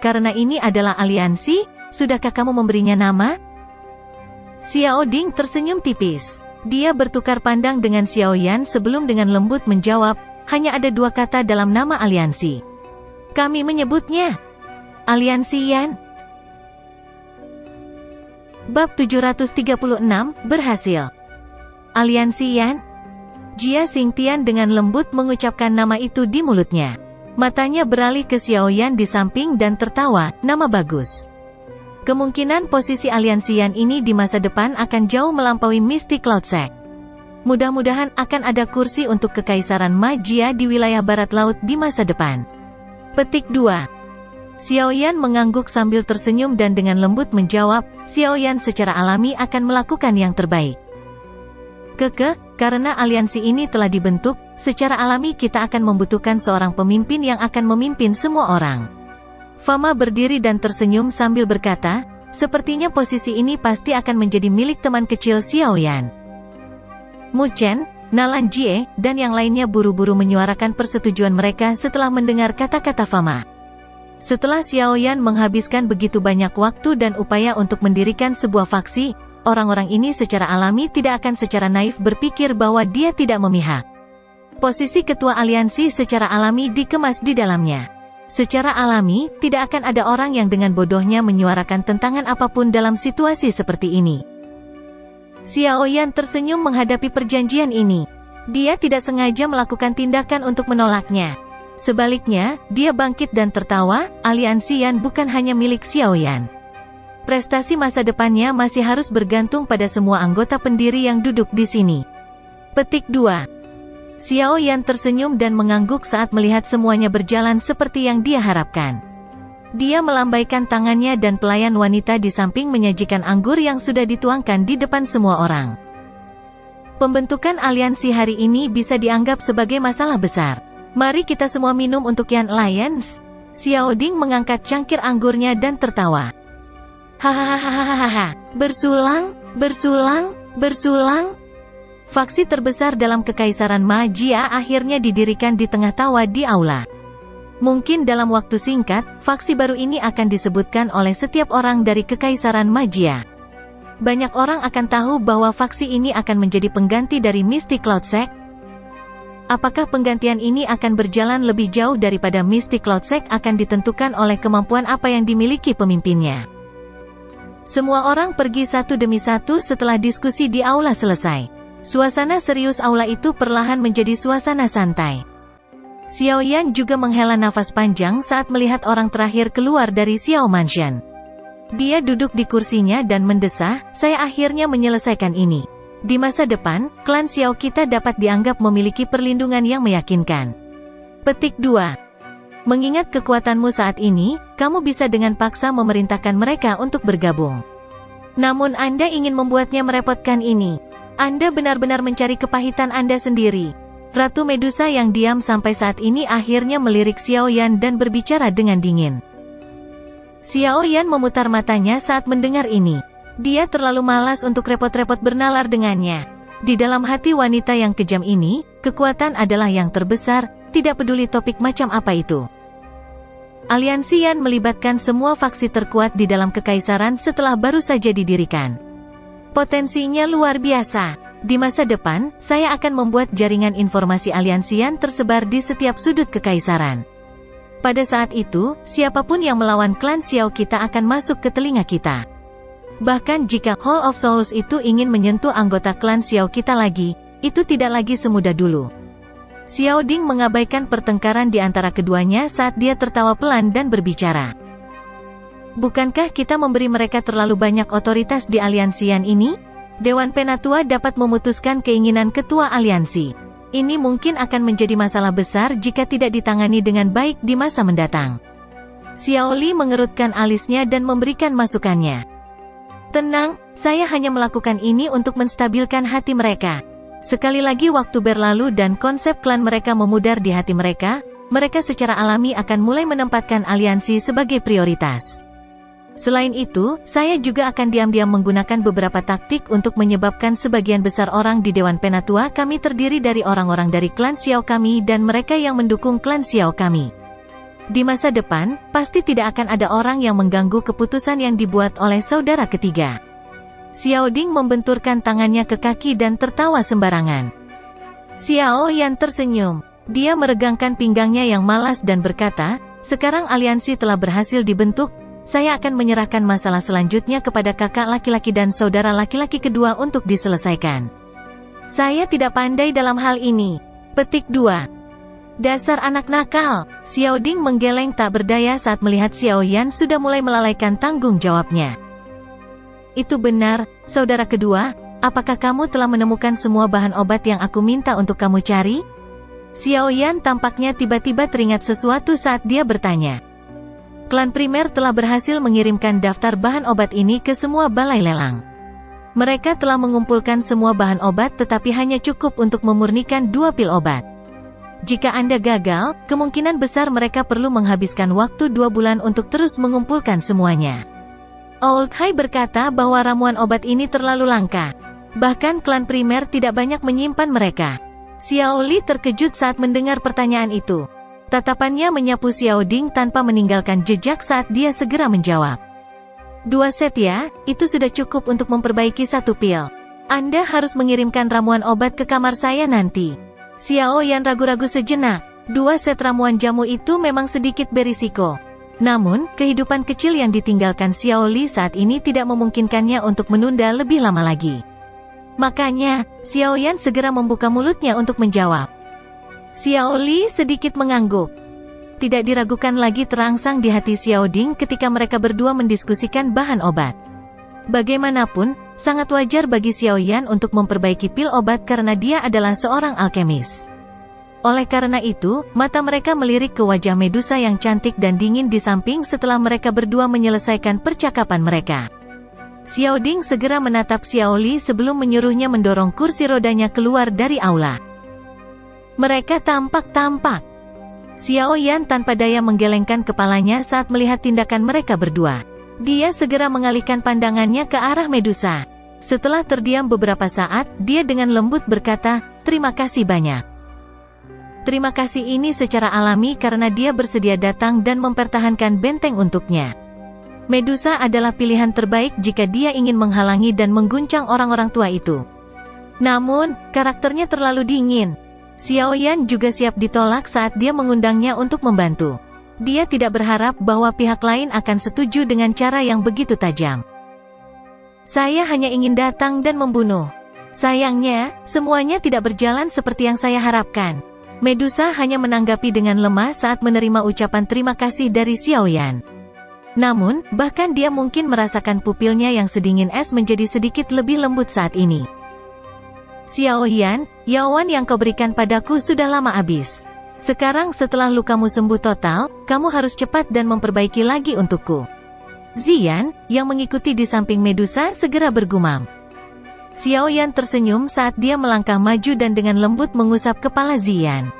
Karena ini adalah aliansi, sudahkah kamu memberinya nama? Xiao Ding tersenyum tipis. Dia bertukar pandang dengan Xiao Yan sebelum dengan lembut menjawab, hanya ada 2 kata dalam nama aliansi. Kami menyebutnya Aliansi Yan. Bab 736, berhasil. Aliansi Yan? Jia Xingtian dengan lembut mengucapkan nama itu di mulutnya. Matanya beralih ke Xiao Yan di samping dan tertawa, nama bagus. Kemungkinan posisi aliansi Yan ini di masa depan akan jauh melampaui Mystic Cloud Sect. Mudah-mudahan akan ada kursi untuk Kekaisaran Magia di wilayah Barat Laut di masa depan. Petik 2. Xiao Yan mengangguk sambil tersenyum dan dengan lembut menjawab, Xiao Yan secara alami akan melakukan yang terbaik. Karena aliansi ini telah dibentuk, secara alami kita akan membutuhkan seorang pemimpin yang akan memimpin semua orang. Fama berdiri dan tersenyum sambil berkata, sepertinya posisi ini pasti akan menjadi milik teman kecil Xiao Yan. Mu Chen, Nalan Jie, dan yang lainnya buru-buru menyuarakan persetujuan mereka setelah mendengar kata-kata Fama. Setelah Xiao Yan menghabiskan begitu banyak waktu dan upaya untuk mendirikan sebuah faksi, orang-orang ini secara alami tidak akan secara naif berpikir bahwa dia tidak memihak. Posisi ketua aliansi secara alami dikemas di dalamnya. Secara alami, tidak akan ada orang yang dengan bodohnya menyuarakan tentangan apapun dalam situasi seperti ini. Xiao Yan tersenyum menghadapi perjanjian ini. Dia tidak sengaja melakukan tindakan untuk menolaknya. Sebaliknya, dia bangkit dan tertawa, aliansi Yan bukan hanya milik Xiao Yan. Prestasi masa depannya masih harus bergantung pada semua anggota pendiri yang duduk di sini. Petik 2. Xiao Yan tersenyum dan mengangguk saat melihat semuanya berjalan seperti yang dia harapkan. Dia melambaikan tangannya dan pelayan wanita di samping menyajikan anggur yang sudah dituangkan di depan semua orang. Pembentukan aliansi hari ini bisa dianggap sebagai masalah besar. Mari kita semua minum untuk Yan Alliance. Xiao Ding mengangkat cangkir anggurnya dan tertawa. Hahaha, bersulang, bersulang, bersulang. Faksi terbesar dalam Kekaisaran Magia akhirnya didirikan di tengah tawa di aula. Mungkin dalam waktu singkat, faksi baru ini akan disebutkan oleh setiap orang dari Kekaisaran Magia. Banyak orang akan tahu bahwa faksi ini akan menjadi pengganti dari Mystic Cloud Sect. Apakah penggantian ini akan berjalan lebih jauh daripada Mystic Cloud Sect akan ditentukan oleh kemampuan apa yang dimiliki pemimpinnya. Semua orang pergi satu demi satu setelah diskusi di aula selesai. Suasana serius aula itu perlahan menjadi suasana santai. Xiao Yan juga menghela nafas panjang saat melihat orang terakhir keluar dari Xiao Mansion. Dia duduk di kursinya dan mendesah, saya akhirnya menyelesaikan ini. Di masa depan, klan Xiao kita dapat dianggap memiliki perlindungan yang meyakinkan. Petik 2. Mengingat kekuatanmu saat ini, kamu bisa dengan paksa memerintahkan mereka untuk bergabung. Namun Anda ingin membuatnya merepotkan ini. Anda benar-benar mencari kepahitan Anda sendiri. Ratu Medusa yang diam sampai saat ini akhirnya melirik Xiao Yan dan berbicara dengan dingin. Xiao Yan memutar matanya saat mendengar ini. Dia terlalu malas untuk repot-repot bernalar dengannya. Di dalam hati wanita yang kejam ini, kekuatan adalah yang terbesar, tidak peduli topik macam apa itu. Aliansi Yan melibatkan semua faksi terkuat di dalam kekaisaran setelah baru saja didirikan. Potensinya luar biasa. Di masa depan, saya akan membuat jaringan informasi aliansi Yan tersebar di setiap sudut kekaisaran. Pada saat itu, siapapun yang melawan klan Xiao kita akan masuk ke telinga kita. Bahkan jika Hall of Souls itu ingin menyentuh anggota klan Xiao kita lagi, itu tidak lagi semudah dulu. Xiao Ding mengabaikan pertengkaran di antara keduanya saat dia tertawa pelan dan berbicara. Bukankah kita memberi mereka terlalu banyak otoritas di aliansi Yan ini? Dewan Penatua dapat memutuskan keinginan ketua aliansi. Ini mungkin akan menjadi masalah besar jika tidak ditangani dengan baik di masa mendatang. Xiao Li mengerutkan alisnya dan memberikan masukannya. Tenang, saya hanya melakukan ini untuk menstabilkan hati mereka. Sekali lagi waktu berlalu dan konsep klan mereka memudar di hati mereka, mereka secara alami akan mulai menempatkan aliansi sebagai prioritas. Selain itu, saya juga akan diam-diam menggunakan beberapa taktik untuk menyebabkan sebagian besar orang di Dewan Penatua kami terdiri dari orang-orang dari klan Xiao kami dan mereka yang mendukung klan Xiao kami. Di masa depan, pasti tidak akan ada orang yang mengganggu keputusan yang dibuat oleh saudara ketiga. Xiao Ding membenturkan tangannya ke kaki dan tertawa sembarangan. Xiao Yan tersenyum. Dia meregangkan pinggangnya yang malas dan berkata, sekarang aliansi telah berhasil dibentuk. Saya akan menyerahkan masalah selanjutnya kepada kakak laki-laki dan saudara laki-laki kedua untuk diselesaikan. Saya tidak pandai dalam hal ini. Petik 2. Dasar anak nakal. Xiao Ding menggeleng tak berdaya saat melihat Xiao Yan sudah mulai melalaikan tanggung jawabnya. Itu benar, saudara kedua, apakah kamu telah menemukan semua bahan obat yang aku minta untuk kamu cari? Xiao Yan tampaknya tiba-tiba teringat sesuatu saat dia bertanya. Klan primer telah berhasil mengirimkan daftar bahan obat ini ke semua balai lelang. Mereka telah mengumpulkan semua bahan obat tetapi hanya cukup untuk memurnikan 2 pil obat. Jika Anda gagal, kemungkinan besar mereka perlu menghabiskan waktu 2 bulan untuk terus mengumpulkan semuanya. Old Hai berkata bahwa ramuan obat ini terlalu langka. Bahkan klan primer tidak banyak menyimpan mereka. Xiao Li terkejut saat mendengar pertanyaan itu. Tatapannya menyapu Xiao Ding tanpa meninggalkan jejak saat dia segera menjawab. 2 set ya, itu sudah cukup untuk memperbaiki 1 pil. Anda harus mengirimkan ramuan obat ke kamar saya nanti. Xiao Yan ragu-ragu sejenak. 2 set ramuan jamu itu memang sedikit berisiko. Namun, kehidupan kecil yang ditinggalkan Xiao Li saat ini tidak memungkinkannya untuk menunda lebih lama lagi. Makanya, Xiao Yan segera membuka mulutnya untuk menjawab. Xiao Li sedikit mengangguk. Tidak diragukan lagi terangsang di hati Xiao Ding ketika mereka berdua mendiskusikan bahan obat. Bagaimanapun, sangat wajar bagi Xiao Yan untuk memperbaiki pil obat karena dia adalah seorang alkemis. Oleh karena itu, mata mereka melirik ke wajah Medusa yang cantik dan dingin di samping setelah mereka berdua menyelesaikan percakapan mereka. Xiao Ding segera menatap Xiao Li sebelum menyuruhnya mendorong kursi rodanya keluar dari aula. Mereka tampak. Xiao Yan tanpa daya menggelengkan kepalanya saat melihat tindakan mereka berdua. Dia segera mengalihkan pandangannya ke arah Medusa. Setelah terdiam beberapa saat, dia dengan lembut berkata, "Terima kasih banyak." Terima kasih ini secara alami karena dia bersedia datang dan mempertahankan benteng untuknya. Medusa adalah pilihan terbaik jika dia ingin menghalangi dan mengguncang orang-orang tua itu. Namun, karakternya terlalu dingin. Xiao Yan juga siap ditolak saat dia mengundangnya untuk membantu. Dia tidak berharap bahwa pihak lain akan setuju dengan cara yang begitu tajam. Saya hanya ingin datang dan membunuh. Sayangnya, semuanya tidak berjalan seperti yang saya harapkan. Medusa hanya menanggapi dengan lemah saat menerima ucapan terima kasih dari Xiao Yan. Namun, bahkan dia mungkin merasakan pupilnya yang sedingin es menjadi sedikit lebih lembut saat ini. Xiao Yan, yawan yang kau berikan padaku sudah lama habis. Sekarang setelah lukamu sembuh total, kamu harus cepat dan memperbaiki lagi untukku. Ziyan, yang mengikuti di samping Medusa segera bergumam. Xiao Yan tersenyum saat dia melangkah maju dan dengan lembut mengusap kepala Ziyan.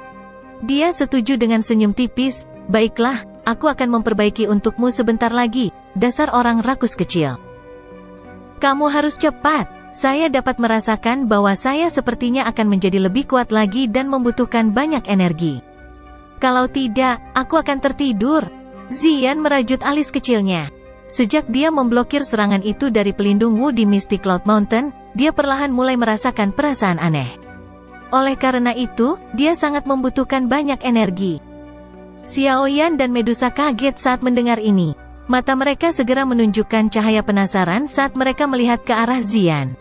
Dia setuju dengan senyum tipis, "Baiklah, aku akan memperbaiki untukmu sebentar lagi, dasar orang rakus kecil. Kamu harus cepat. Saya dapat merasakan bahwa saya sepertinya akan menjadi lebih kuat lagi dan membutuhkan banyak energi. Kalau tidak, aku akan tertidur." Ziyan merajut alis kecilnya. Sejak dia memblokir serangan itu dari pelindung Wu di Misty Cloud Mountain, dia perlahan mulai merasakan perasaan aneh. Oleh karena itu, dia sangat membutuhkan banyak energi. Xiao Yan dan Medusa kaget saat mendengar ini. Mata mereka segera menunjukkan cahaya penasaran saat mereka melihat ke arah Ziyan.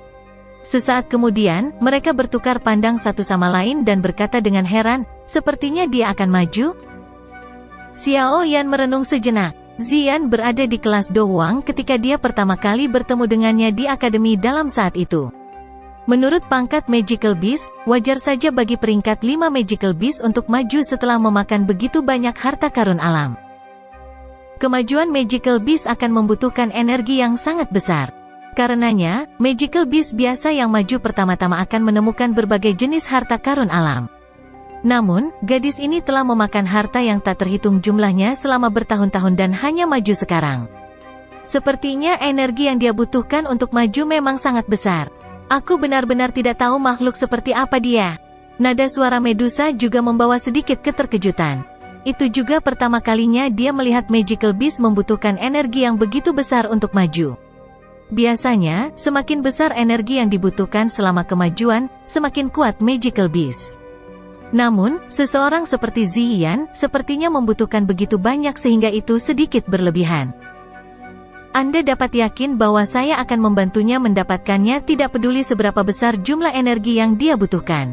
Sesaat kemudian, mereka bertukar pandang satu sama lain dan berkata dengan heran, "Sepertinya dia akan maju?" Xiao Yan merenung sejenak. Ziyan berada di kelas Do Wang ketika dia pertama kali bertemu dengannya di akademi dalam saat itu. Menurut pangkat Magical Beast, wajar saja bagi peringkat 5 Magical Beast untuk maju setelah memakan begitu banyak harta karun alam. Kemajuan Magical Beast akan membutuhkan energi yang sangat besar. Karenanya, Magical Beast biasa yang maju pertama-tama akan menemukan berbagai jenis harta karun alam. Namun, gadis ini telah memakan harta yang tak terhitung jumlahnya selama bertahun-tahun dan hanya maju sekarang. Sepertinya energi yang dia butuhkan untuk maju memang sangat besar. Aku benar-benar tidak tahu makhluk seperti apa dia. Nada suara Medusa juga membawa sedikit keterkejutan. Itu juga pertama kalinya dia melihat Magical Beast membutuhkan energi yang begitu besar untuk maju. Biasanya, semakin besar energi yang dibutuhkan selama kemajuan, semakin kuat Magical Beast. Namun, seseorang seperti Ziyan, sepertinya membutuhkan begitu banyak sehingga itu sedikit berlebihan. Anda dapat yakin bahwa saya akan membantunya mendapatkannya tidak peduli seberapa besar jumlah energi yang dia butuhkan.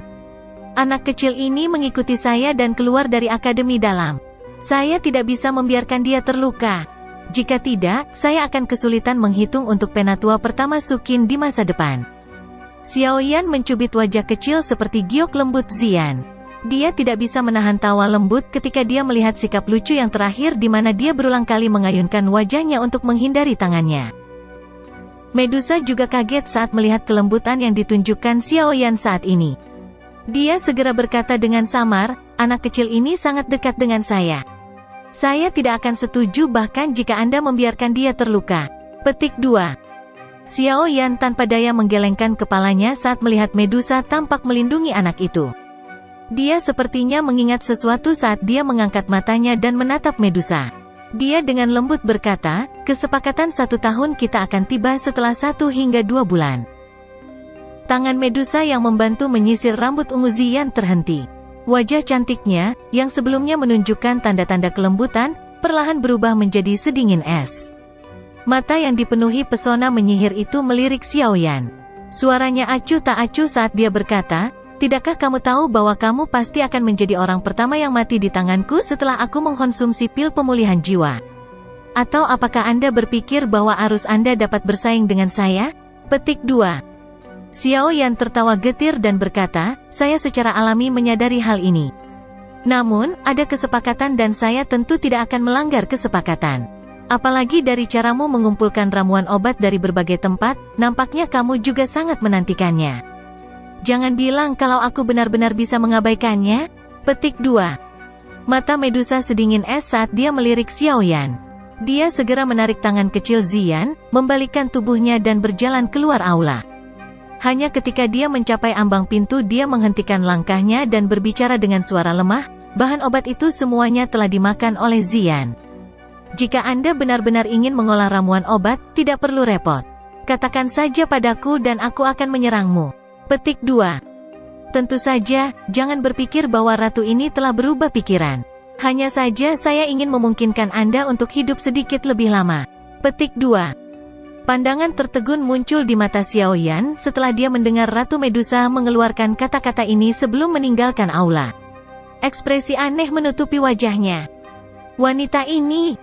Anak kecil ini mengikuti saya dan keluar dari akademi dalam. Saya tidak bisa membiarkan dia terluka. Jika tidak, saya akan kesulitan menghitung untuk penatua pertama Sukin di masa depan. Xiaoyan mencubit wajah kecil seperti giok lembut Zian. Dia tidak bisa menahan tawa lembut ketika dia melihat sikap lucu yang terakhir di mana dia berulang kali mengayunkan wajahnya untuk menghindari tangannya. Medusa juga kaget saat melihat kelembutan yang ditunjukkan Xiaoyan saat ini. Dia segera berkata dengan samar, anak kecil ini sangat dekat dengan saya. Saya tidak akan setuju bahkan jika Anda membiarkan dia terluka. Petik 2. Xiaoyan tanpa daya menggelengkan kepalanya saat melihat Medusa tampak melindungi anak itu. Dia sepertinya mengingat sesuatu saat dia mengangkat matanya dan menatap Medusa. Dia dengan lembut berkata, kesepakatan 1 tahun kita akan tiba setelah 1 hingga 2 bulan. Tangan Medusa yang membantu menyisir rambut ungu Zian terhenti. Wajah cantiknya, yang sebelumnya menunjukkan tanda-tanda kelembutan, perlahan berubah menjadi sedingin es. Mata yang dipenuhi pesona menyihir itu melirik Xiaoyan. Suaranya acuh tak acuh saat dia berkata, tidakkah kamu tahu bahwa kamu pasti akan menjadi orang pertama yang mati di tanganku setelah aku mengkonsumsi pil pemulihan jiwa? Atau apakah Anda berpikir bahwa arus Anda dapat bersaing dengan saya? Petik 2. Xiaoyan tertawa getir dan berkata, saya secara alami menyadari hal ini. Namun, ada kesepakatan dan saya tentu tidak akan melanggar kesepakatan. Apalagi dari caramu mengumpulkan ramuan obat dari berbagai tempat, nampaknya kamu juga sangat menantikannya. Jangan bilang kalau aku benar-benar bisa mengabaikannya. Petik 2. Mata Medusa sedingin es saat dia melirik Xiaoyan. Dia segera menarik tangan kecil Zian, membalikkan tubuhnya dan berjalan keluar aula. Hanya ketika dia mencapai ambang pintu dia menghentikan langkahnya dan berbicara dengan suara lemah, bahan obat itu semuanya telah dimakan oleh Zian. Jika Anda benar-benar ingin mengolah ramuan obat, tidak perlu repot. Katakan saja padaku dan aku akan menyerangmu. Petik 2. Tentu saja, jangan berpikir bahwa ratu ini telah berubah pikiran. Hanya saja saya ingin memungkinkan Anda untuk hidup sedikit lebih lama. Petik 2. Pandangan tertegun muncul di mata Xiaoyan setelah dia mendengar Ratu Medusa mengeluarkan kata-kata ini sebelum meninggalkan aula. Ekspresi aneh menutupi wajahnya. Wanita ini,